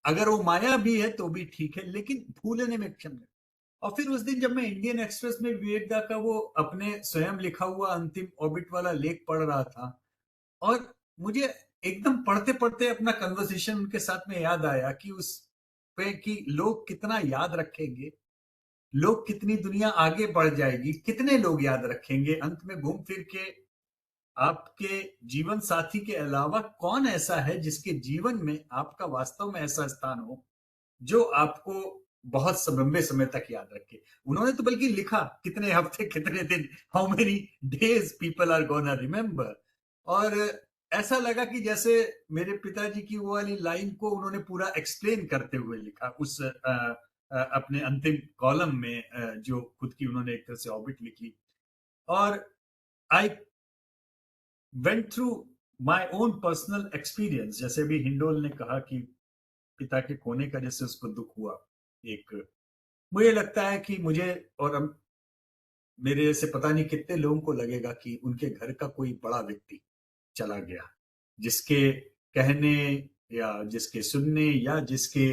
अगर वो माया भी है तो भी ठीक है, लेकिन भूलने में क्षम है। और फिर उस दिन जब मैं इंडियन एक्सप्रेस में विवेकदा का वो अपने स्वयं लिखा हुआ अंतिम ऑर्बिट वाला लेख पढ़ रहा था, और मुझे एकदम पढ़ते पढ़ते अपना कन्वर्सेशन उनके साथ में याद आया कि उस पे कि लोग कितना याद रखेंगे, लोग कितनी दुनिया आगे बढ़ जाएगी, कितने लोग याद रखेंगे। अंत में घूम फिर के आपके जीवन साथी के अलावा कौन ऐसा है जिसके जीवन में आपका वास्तव में ऐसा स्थान हो जो आपको बहुत लंबे समय तक याद रखे। उन्होंने तो बल्कि लिखा कितने हफ्ते कितने दिन, how many days people are gonna remember. और ऐसा लगा कि जैसे मेरे पिताजी की वो वाली लाइन को उन्होंने पूरा एक्सप्लेन करते हुए लिखा उस अपने अंतिम कॉलम में, जो खुद की उन्होंने एक तरह से ऑर्बिट लिखी। और I went through my own personal experience, जैसे भी हिंडोल ने कहा कि पिता के खोने का जैसे उसको दुख हुआ, एक मुझे लगता है कि मुझे और मेरे से पता नहीं कितने लोगों को लगेगा कि उनके घर का कोई बड़ा व्यक्ति चला गया, जिसके कहने या जिसके सुनने या जिसके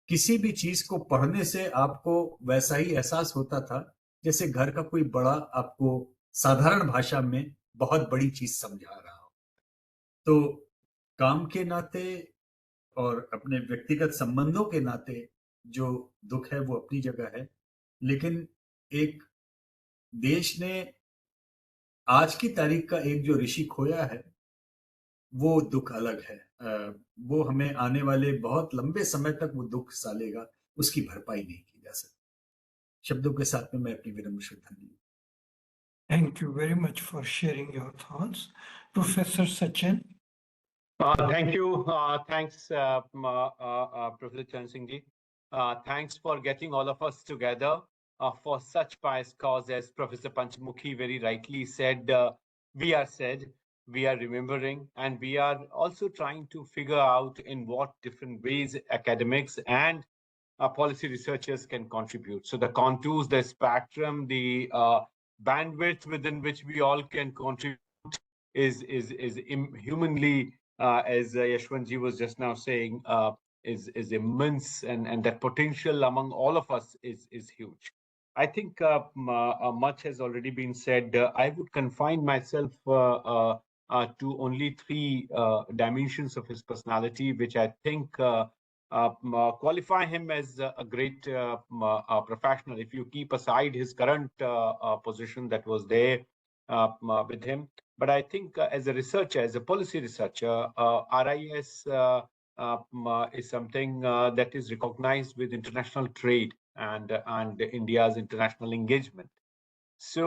किसी भी चीज को पढ़ने से आपको वैसा ही एहसास होता था जैसे घर का कोई बड़ा आपको साधारण भाषा में बहुत बड़ी चीज समझा रहा हो। तो काम के नाते और अपने व्यक्तिगत संबंधों के नाते जो दुख है वो अपनी जगह है, लेकिन एक देश ने आज की तारीख का एक जो ऋषि खोया है वो दुख अलग है। वो हमें आने वाले बहुत लंबे समय तक वो दुख सालेगा, उसकी भरपाई नहीं की जा सकती। शब्दों के साथ में मैं अपनी विनम्र श्रद्धांजलि। Thank you very much for sharing your thoughts. Professor Sachin. Thank you. Thanks, Professor Charan Singh ji. Thanks for getting all of us together for such pious cause. As Professor Panchmukhi very rightly said, we are remembering, and we are also trying to figure out in what different ways academics and policy researchers can contribute. So the contours, the spectrum, the bandwidth within which we all can contribute is humanly, as Yashwantji was just now saying, is immense, and that potential among all of us is huge. I think much has already been said. I would confine myself to only three dimensions of his personality, which I think qualify him as a great professional. If you keep aside his current position that was there with him, but I think as a researcher, as a policy researcher, RIS is something that is recognized with international trade and India's international engagement. So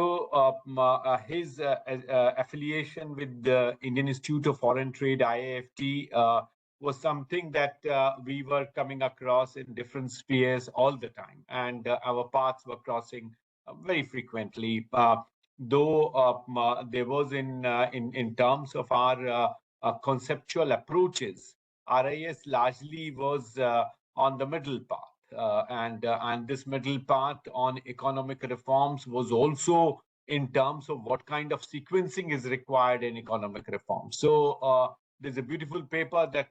his affiliation with the Indian Institute of Foreign Trade, IIFT, was something that we were coming across in different spheres all the time, and our paths were crossing very frequently. Though there was in terms of our conceptual approaches, RIS largely was on the middle path, and this middle path on economic reforms was also in terms of what kind of sequencing is required in economic reform. So there's a beautiful paper that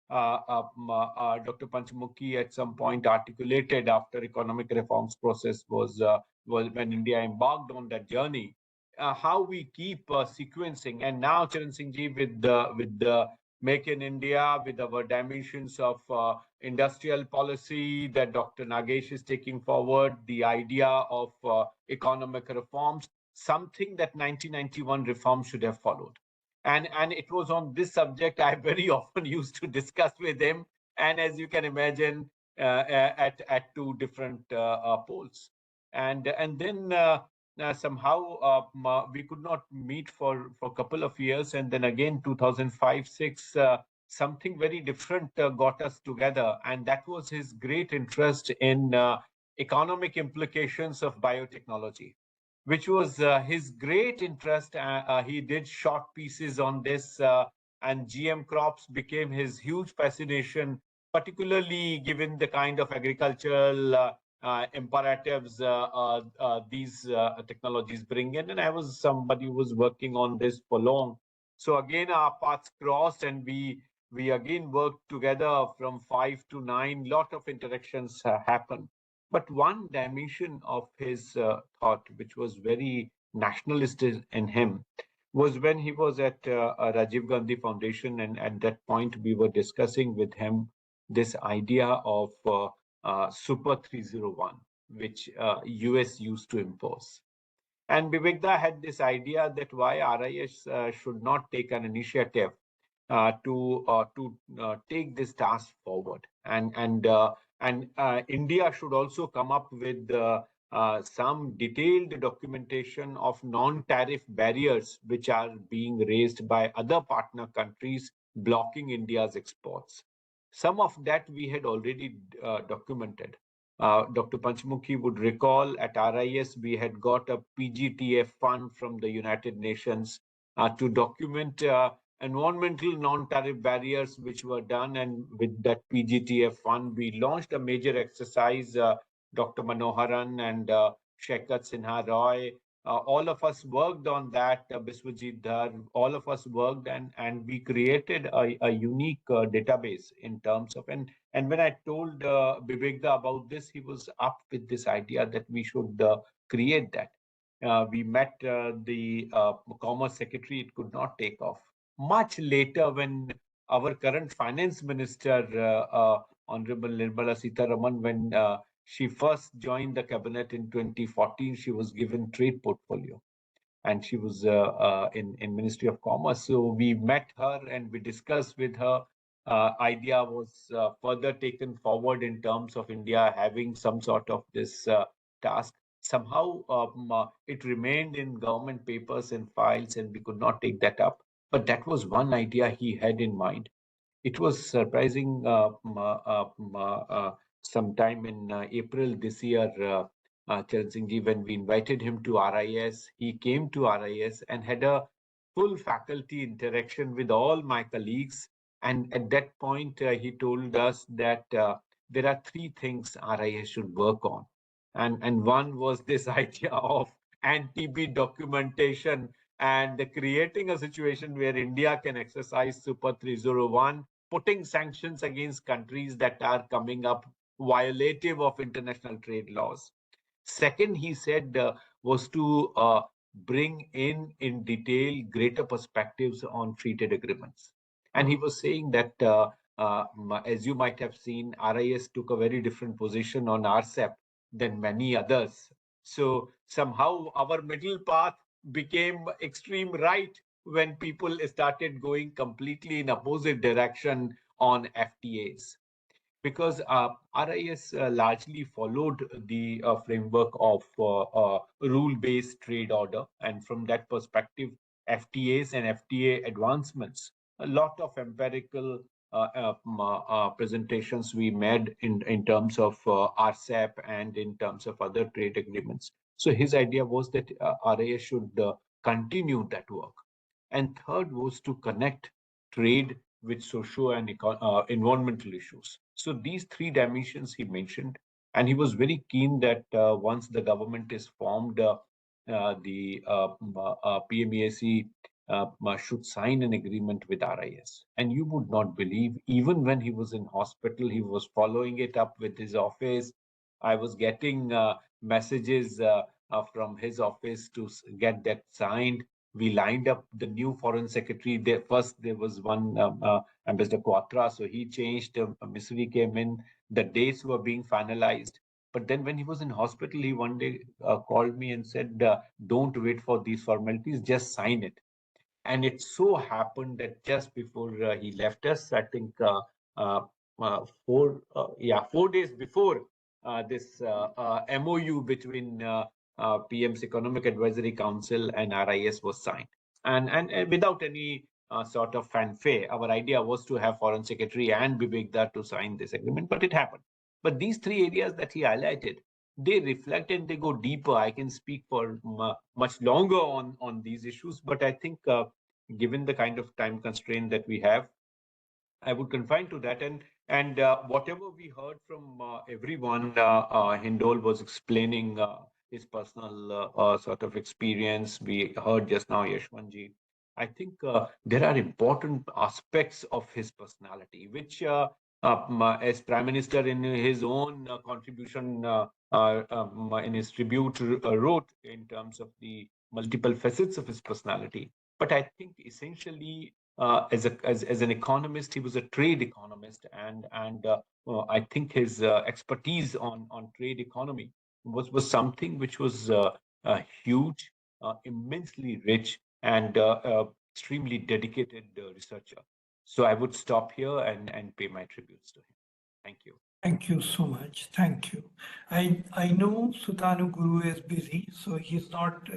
Dr. Panchmukhi at some point articulated after economic reforms process was when India embarked on that journey. How we keep sequencing, and now Charan Singh ji with the Make in India, with our dimensions of industrial policy that Dr. Nagesh is taking forward, the idea of economic reforms, something that 1991 reform should have followed. And it was on this subject I very often used to discuss with him, and as you can imagine, at two different poles. And then somehow we could not meet for a couple of years, and then again 2005-06 something very different got us together, and that was his great interest in economic implications of biotechnology, which was his great interest. He did short pieces on this, and GM crops became his huge fascination, particularly given the kind of agricultural imperatives these technologies bring in. And I was somebody who was working on this for long. So again, our paths crossed, and we again worked together from 5 to 9. Lot of interactions happened. But one dimension of his thought, which was very nationalist in him, was when he was at Rajiv Gandhi Foundation, and at that point we were discussing with him this idea of Super 301, which US used to impose. And Bibekda had this idea that why RIS should not take an initiative to take this task forward, and India should also come up with some detailed documentation of non-tariff barriers which are being raised by other partner countries blocking India's exports. Some of that we had already documented. Dr. Panchmukhi would recall at RIS we had got a PGTF fund from the United Nations to document environmental non-tariff barriers which were done, and with that PGTF fund we launched a major exercise. Dr. Manoharan and Shekhar Sinha Roy, all of us worked on that, Biswajit Dhar, all of us worked, and we created a unique database in terms of, and when I told Bibekda about this, he was up with this idea that we should create that. We met the Commerce Secretary, it could not take off. Much later, when our current Finance Minister, Honorable Nirmala Sitharaman, when she first joined the cabinet in 2014, she was given trade portfolio, and she was in Ministry of Commerce. So we met her and we discussed with her. Idea was further taken forward in terms of India having some sort of this task. Somehow it remained in government papers and files, and we could not take that up. But that was one idea he had in mind. It was surprising. Sometime in April this year, Charan Singh ji, when we invited him to RIS, he came to RIS and had a full faculty interaction with all my colleagues. And at that point, he told us that there are 3 things RIS should work on. And one was this idea of anti-TB documentation and creating a situation where India can exercise Super 301, putting sanctions against countries that are coming up violative of international trade laws. Second, he said, was to bring in detail greater perspectives on free trade agreements. And he was saying that, as you might have seen, RIS took a very different position on RCEP than many others. So somehow our middle path became extreme right when people started going completely in opposite direction on FTAs. Because RIS largely followed the framework of rule-based trade order. And from that perspective, FTAs and FTA advancements, a lot of empirical presentations we made in terms of RCEP and in terms of other trade agreements. So his idea was that RIS should continue that work. And third was to connect trade with socio and environmental issues. So these three dimensions he mentioned, and he was very keen that once the government is formed, the PMEAC should sign an agreement with RIS. And you would not believe, even when he was in hospital, he was following it up with his office. I was getting messages from his office to get that signed. We lined up the new foreign secretary. First, there was one Ambassador Quatra, so he changed. Missouri came in. The dates were being finalized. But then when he was in hospital, he one day called me and said, don't wait for these formalities, just sign it. And it so happened that just before he left us, I think 4 days before this MOU between PM's Economic Advisory Council and RIS was signed. And without any sort of fanfare, our idea was to have Foreign Secretary and Bibek Debroy to sign this agreement, but it happened. But these three areas that he highlighted, they reflect and they go deeper. I can speak for much longer on these issues, but I think given the kind of time constraint that we have, I would confine to that. And whatever we heard from everyone, Hindol was explaining his personal sort of experience. We heard just now Yashwanji. I think there are important aspects of his personality, which as Prime Minister in his own contribution in his tribute wrote in terms of the multiple facets of his personality. But I think essentially as an economist, he was a trade economist, and I think his expertise on trade economy was something which was huge, immensely rich, and extremely dedicated researcher. So I would stop here and pay my tributes to him. Thank you. Thank you so much. Thank you. I know Sutanu Guru is busy, so he's not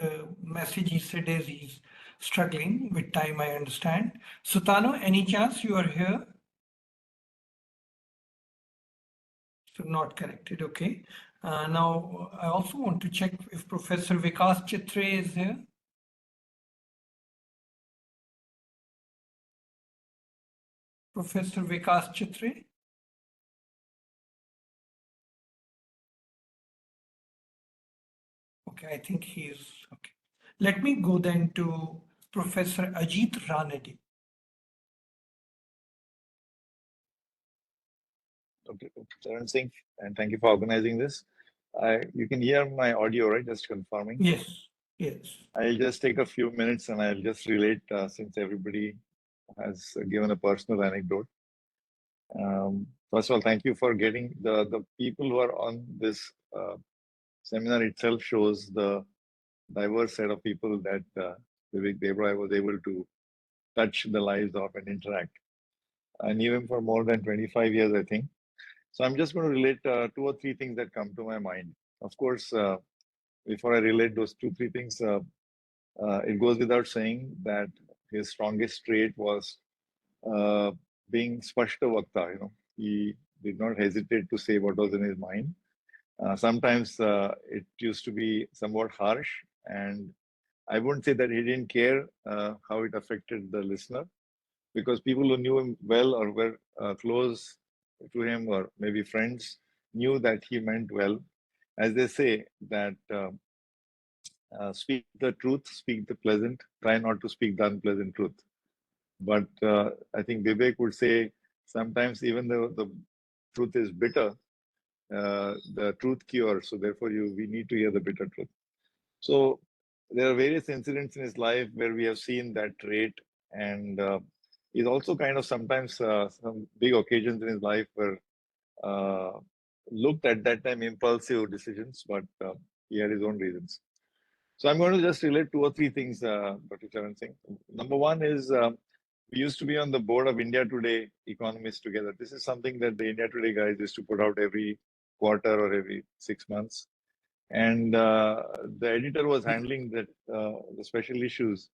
message he said is he's struggling with time, I understand. Sutanu, any chance you are here? So not connected, okay. Now, I also want to check if Professor Vikas Chitre is here. Professor Vikas Chitre? Okay, I think he's okay. Let me go then to Professor Ajit Ranade. Dr. Charan Singh, and thank you for organizing this. You can hear my audio, right? Just confirming. Yes, yes. I'll just take a few minutes and I'll just relate since everybody has given a personal anecdote. First of all, thank you for getting the people who are on this seminar itself shows the diverse set of people that Bibek Debroy was able to touch the lives of and interact. I knew him for more than 25 years, I think. So I'm just going to relate 2 or 3 things that come to my mind. Of course, before I relate those 2 or 3 things, it goes without saying that his strongest trait was being spashta vakta. You know, he did not hesitate to say what was in his mind. Sometimes it used to be somewhat harsh, and I wouldn't say that he didn't care how it affected the listener, because people who knew him well or were close to him or maybe friends knew that he meant well. As they say that speak the truth, speak the pleasant, try not to speak the unpleasant truth. But I think Bibek would say sometimes even though the truth is bitter, the truth cures. So therefore we need to hear the bitter truth. So there are various incidents in his life where we have seen that trait, and he's also kind of sometimes some big occasions in his life were looked at that time impulsive decisions, but he had his own reasons. So I'm going to just relate 2 or 3 things, Dr. Charan Singh. Number one is we used to be on the board of India Today Economists together. This is something that the India Today guys used to put out every quarter or every 6 months. And the editor was handling that the special issues.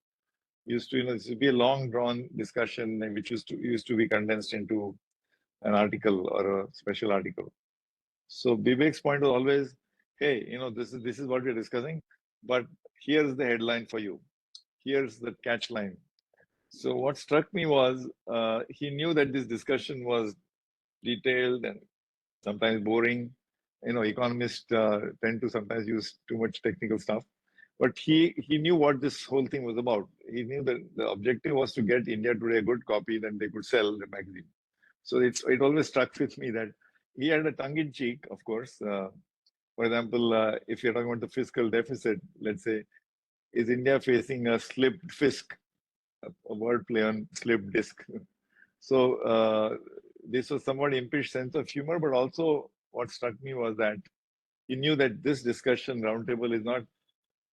used to, this would be a long drawn discussion which used to be condensed into an article or a special article. So Bibek's point was always, hey, this is what we're discussing, but here's the headline for you. Here's the catch line. So what struck me was he knew that this discussion was detailed and sometimes boring. Economists tend to sometimes use too much technical stuff. But he knew what this whole thing was about. He knew that the objective was to get India Today a good copy, then they could sell the magazine. So it always struck with me that he had a tongue-in-cheek, of course. For example, if you're talking about the fiscal deficit, let's say, is India facing a slipped fisc? A wordplay on slipped disc. So this was somewhat impish sense of humor, but also what struck me was that he knew that this discussion roundtable is not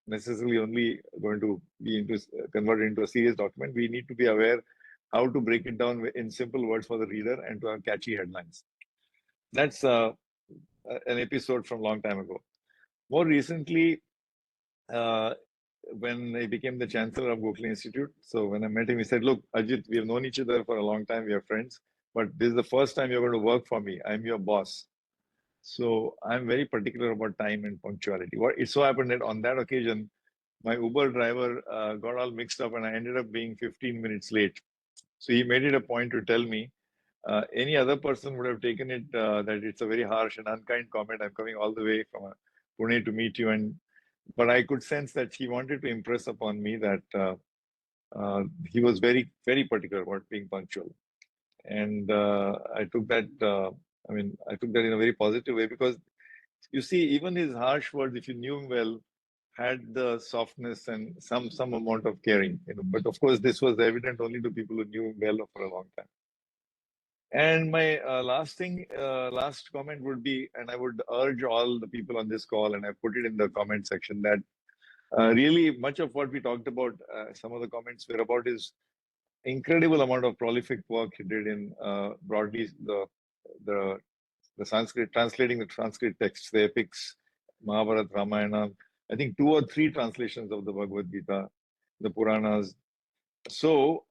necessarily only going to be converted into a serious document. We need to be aware how to break it down in simple words for the reader and to have catchy headlines. That's an episode from a long time ago. More recently, when I became the chancellor of Gokhale Institute, so when I met him, he said, look, Ajit, we have known each other for a long time, we are friends, but this is the first time you're going to work for me. I'm your boss. So I'm very particular about time and punctuality. It so happened that on that occasion, my Uber driver got all mixed up and I ended up being 15 minutes late. So he made it a point to tell me, any other person would have taken it that it's a very harsh and unkind comment. I'm coming all the way from Pune to meet you. But I could sense that he wanted to impress upon me that he was very, very particular about being punctual. And I took that, I took that in a very positive way, because you see, even his harsh words, if you knew him well, had the softness and some amount of caring. But of course, this was evident only to people who knew him well for a long time. And my last comment would be, and I would urge all the people on this call, and I put it in the comment section, that really much of what we talked about, some of the comments were about his incredible amount of prolific work he did in broadly the Sanskrit, translating the Sanskrit texts, the epics, Mahabharata, Ramayana, I think 2 or 3 translations of the Bhagavad Gita, the Puranas. So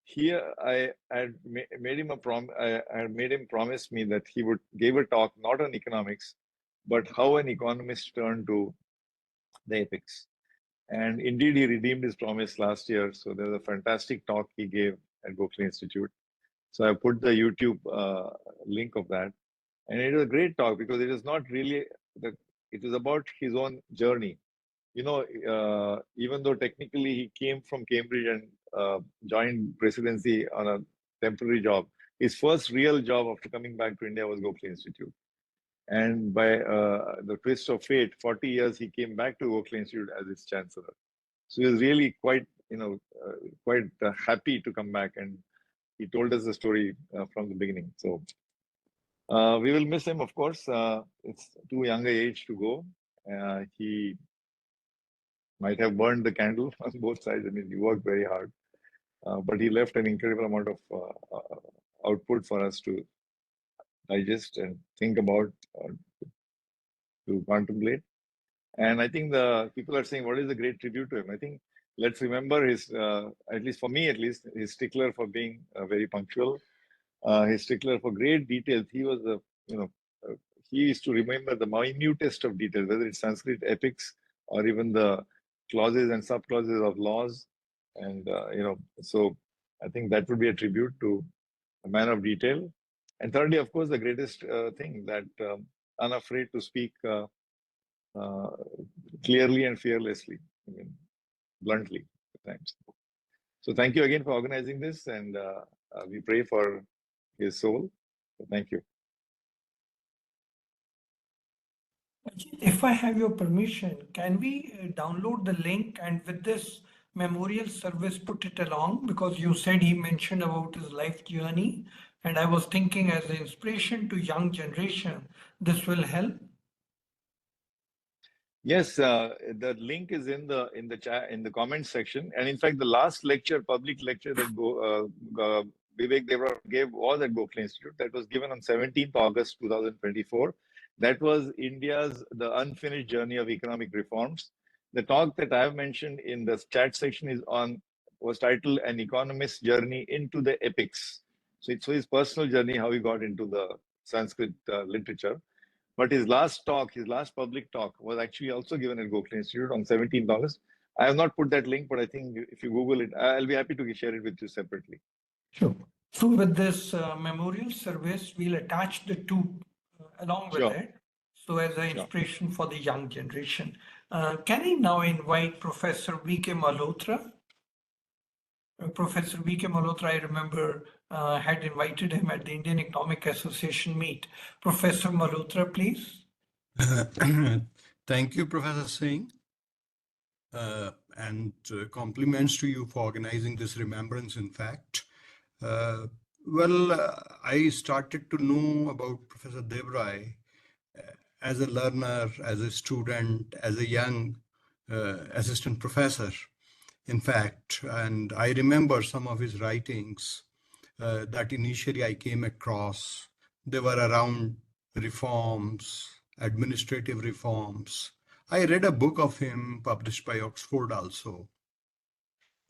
here I had made him I had made him promise me that he would give a talk not on economics, but how an economist turned to the epics. And indeed, he redeemed his promise last year. So there was a fantastic talk he gave at Gokhale Institute. So I put the YouTube link of that. And it was a great talk because it is not really, it was about his own journey. Even though technically he came from Cambridge and joined presidency on a temporary job, his first real job after coming back to India was Gokhale Institute. And by the twist of fate, 40 years, he came back to Gokhale Institute as its chancellor. So he was really quite happy to come back, and he told us the story from the beginning. So we will miss him, of course. It's too young an age to go. He might have burned the candle on both sides. I mean, he worked very hard, but he left an incredible amount of output for us to digest and think about, to contemplate. And I think the people are saying, what is a great tribute to him? I think let's remember his, at least for me, his stickler for being very punctual, his stickler for great details. He was he used to remember the minutest of details, whether it's Sanskrit epics or even the clauses and sub-clauses of laws. And, so I think that would be a tribute to a man of detail. And thirdly, of course, the greatest thing, that unafraid to speak clearly and fearlessly, bluntly at times. So thank you again for organizing this, and we pray for his soul. So thank you. If I have your permission, can we download the link and with this memorial service put it along? Because you said he mentioned about his life journey, and I was thinking as an inspiration to young generation, this will help. Yes, the link is in the chat, in the comment section, and in fact, the last lecture, public lecture that Bibek Debroy gave was at Gokhale Institute. That was given on 17th August 2024. That was the unfinished journey of economic reforms. The talk that I have mentioned in the chat section was titled An Economist's Journey into the Epics. So it's his personal journey, how he got into the Sanskrit literature. But his last public talk was actually also given at Gokhale Institute on $17. I have not put that link, but I think if you Google it, I'll be happy to share it with you separately. Sure. So with this memorial service, we'll attach the two along with it. So as an inspiration for the young generation. Can I now invite Professor V.K. Malhotra? Professor V.K. Malhotra, I remember, had invited him at the Indian Economic Association meet. Professor Malhotra, please. Thank you, Professor Singh. And compliments to you for organizing this remembrance, in fact. I started to know about Professor Debroy as a learner, as a student, as a young assistant professor, in fact. And I remember some of his writings that initially I came across. They were around reforms, administrative reforms. I read a book of him published by Oxford also.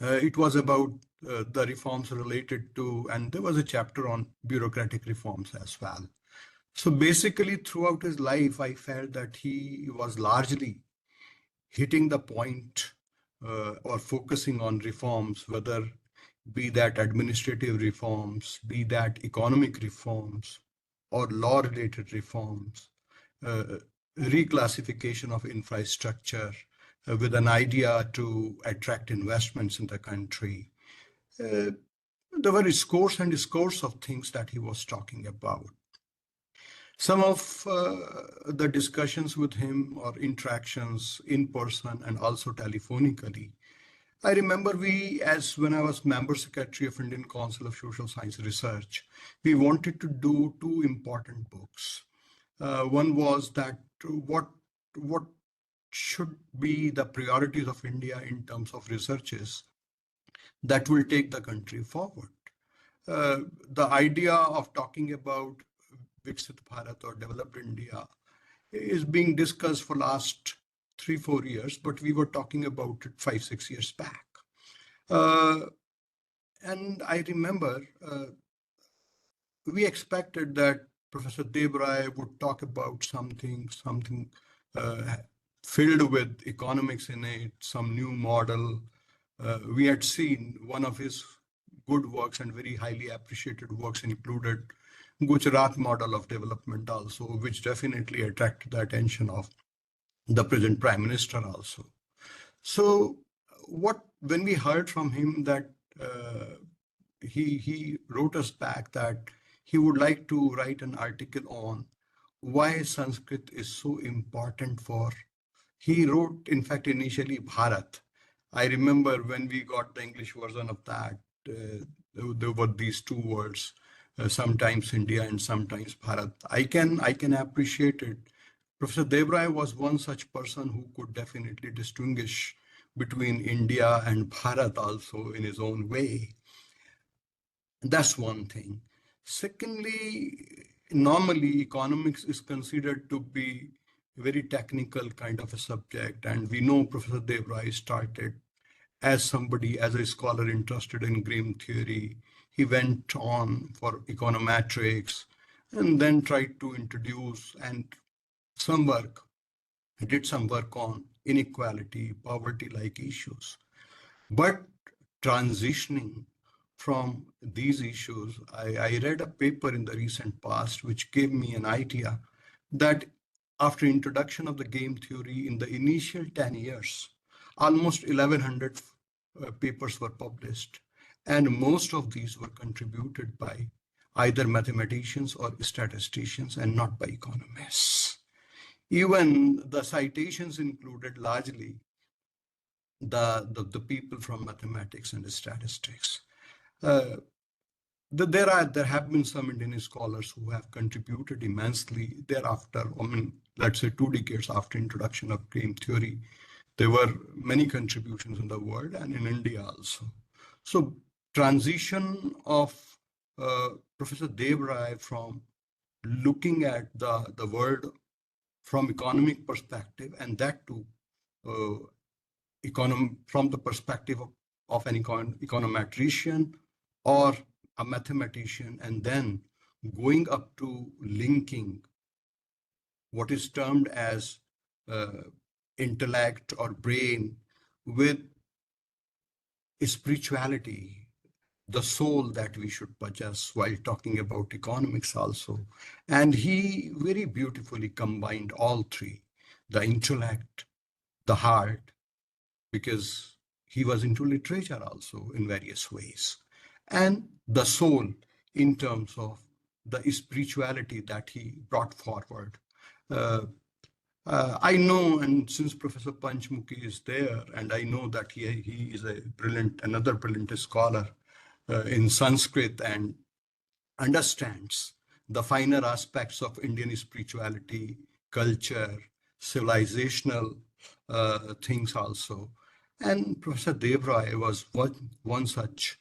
It was about the reforms related to, and there was a chapter on bureaucratic reforms as well. So basically throughout his life, I felt that he was largely hitting the point or focusing on reforms, whether be that administrative reforms, be that economic reforms, or law-related reforms, reclassification of infrastructure with an idea to attract investments in the country. There were scores and scores of things that he was talking about. Some of the discussions with him or interactions in person and also telephonically. I remember when I was member secretary of Indian Council of Social Science Research, we wanted to do two important books. One was that what should be the priorities of India in terms of researches that will take the country forward. The idea of talking about Viksit Bharat or developed India is being discussed for last 3-4 years, but we were talking about it 5-6 years back. And I remember we expected that Professor Debroy would talk about something filled with economics in it, some new model. We had seen one of his good works and very highly appreciated works included Gujarat model of development also, which definitely attracted the attention of the present Prime Minister also. So when we heard from him that he wrote us back that he would like to write an article on why Sanskrit is so important he wrote, in fact, initially Bharat. I remember when we got the English version of that, there were these two words, sometimes India and sometimes Bharat. I can appreciate it. Professor Debroy was one such person who could definitely distinguish between India and Bharat also in his own way. That's one thing. Secondly, normally economics is considered to be a very technical kind of a subject. And we know Professor Debroy started as a scholar interested in game theory. He went on for econometrics and then tried to introduce and did some work on inequality, poverty-like issues. But transitioning from these issues, I read a paper in the recent past which gave me an idea that after introduction of the game theory in the initial 10 years, almost 1,100 papers were published, and most of these were contributed by either mathematicians or statisticians and not by economists. Even the citations included largely the people from mathematics and statistics. There have been some Indian scholars who have contributed immensely thereafter. I mean, let's say 2 decades after introduction of game theory, there were many contributions in the world and in India also. So transition of Professor Debroy from looking at the world from economic perspective and that to from the perspective of an econometrician or a mathematician, and then going up to linking what is termed as intellect or brain with spirituality, the soul that we should possess, while talking about economics also. And he very beautifully combined all three, the intellect, the heart, because he was into literature also in various ways, and the soul in terms of the spirituality that he brought forward. I know, and since Professor Panchmukhi is there, and I know that he is another brilliant scholar in Sanskrit and understands the finer aspects of Indian spirituality, culture, civilizational things also. And Professor Debroy was one such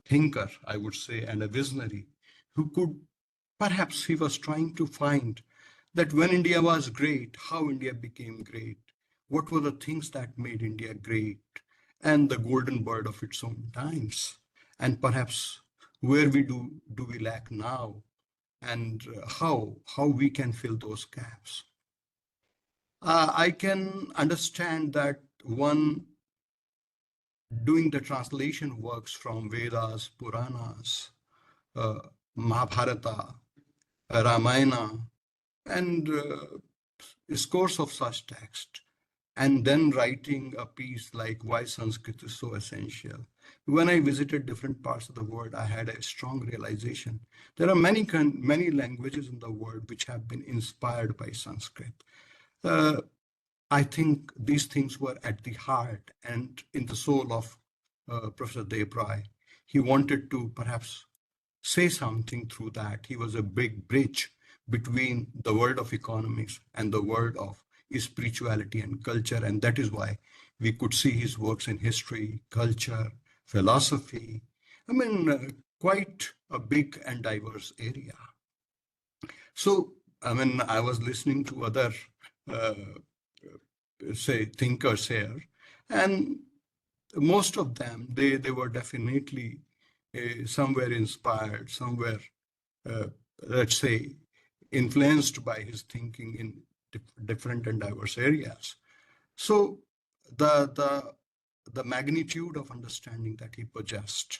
thinker, I would say, and a visionary who could, perhaps he was trying to find that when India was great, how India became great, what were the things that made India great, and the golden bird of its own times, and perhaps where do we lack now, and how we can fill those gaps. I can understand that one doing the translation works from Vedas, Puranas, Mahabharata, Ramayana, and scores of such text, and then writing a piece like why Sanskrit is so essential. When I visited different parts of the world, I had a strong realization. There are many languages in the world which have been inspired by Sanskrit. I think these things were at the heart and in the soul of Professor Debroy. He wanted to perhaps say something through that. He was a big bridge between the world of economics and the world of spirituality and culture. And that is why we could see his works in history, culture, philosophy. I mean, quite a big and diverse area. So, I mean, I was listening to other, say, thinkers here, and most of them, they were definitely somewhere inspired, somewhere, let's say, influenced by his thinking in different and diverse areas. So the magnitude of understanding that he possessed,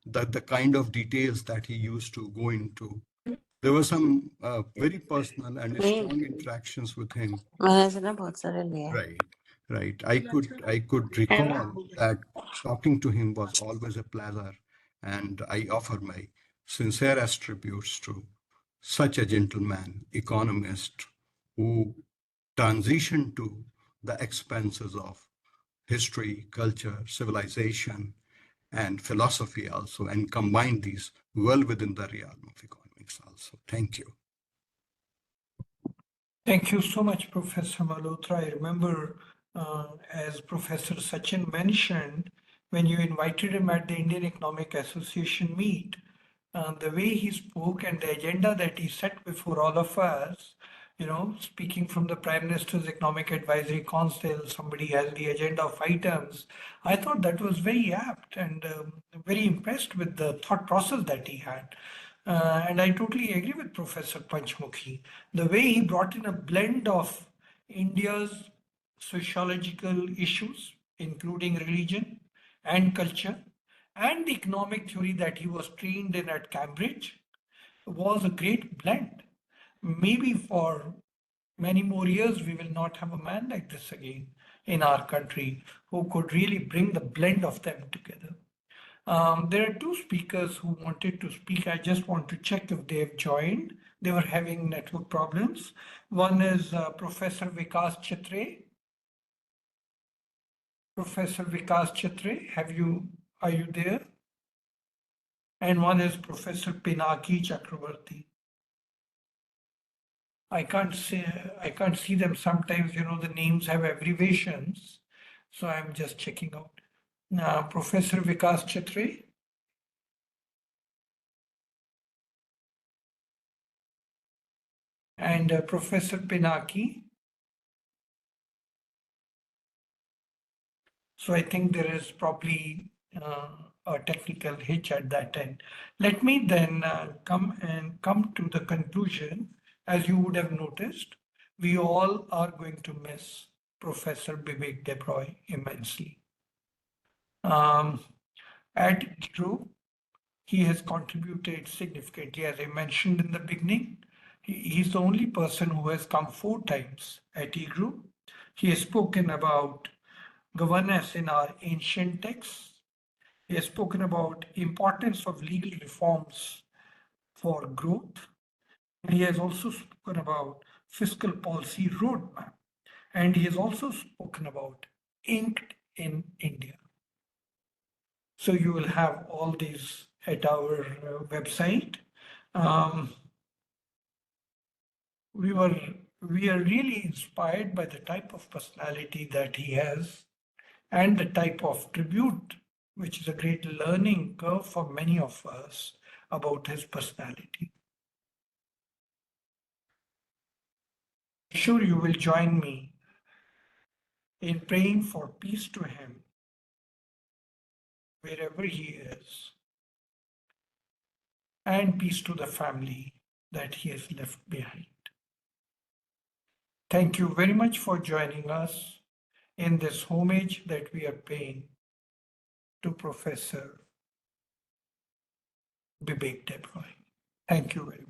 the kind of details that he used to go into, there were some very personal and strong interactions with him. Right. I could recall that talking to him was always a pleasure, and I offer my sincerest tributes to such a gentleman, economist, who transitioned to the expenses of history, culture, civilization, and philosophy also, and combined these well within the realm of economics also. Thank you. Thank you so much, Professor Malhotra. I remember, as Professor Sachin mentioned, when you invited him at the Indian Economic Association meet, the way he spoke and the agenda that he set before all of us, speaking from the Prime Minister's Economic Advisory Council, somebody has the agenda of items. I thought that was very apt, and very impressed with the thought process that he had. And I totally agree with Professor Panchmukhi. The way he brought in a blend of India's sociological issues, including religion and culture, and the economic theory that he was trained in at Cambridge, was a great blend. Maybe for many more years, we will not have a man like this again in our country who could really bring the blend of them together. There are two speakers who wanted to speak. I just want to check if they have joined. They were having network problems. One is Professor Vikas Chhatre. Professor Vikas Chhatre, are you there? And one is Professor Pinaki Chakravarti. I can't see them. Sometimes, the names have abbreviations. So I'm just checking out. Now, Professor Vikas Chhatre. And Professor Pinaki. So I think there is probably a technical hitch at that end. Let me then come to the conclusion. As you would have noticed, we all are going to miss Professor Bibek Debroy immensely. At EGROW, he has contributed significantly. As I mentioned in the beginning, he's the only person who has come 4 times at EGROW. He has spoken about governance in our ancient texts. He has spoken about importance of legal reforms for growth. He has also spoken about fiscal policy roadmap. And he has also spoken about inked in India. So you will have all these at our website. We are really inspired by the type of personality that he has and the type of tribute, which is a great learning curve for many of us about his personality. I'm sure you will join me in praying for peace to him wherever he is, and peace to the family that he has left behind. Thank you very much for joining us in this homage that we are paying to Professor Bibek Debroy. Thank you very much.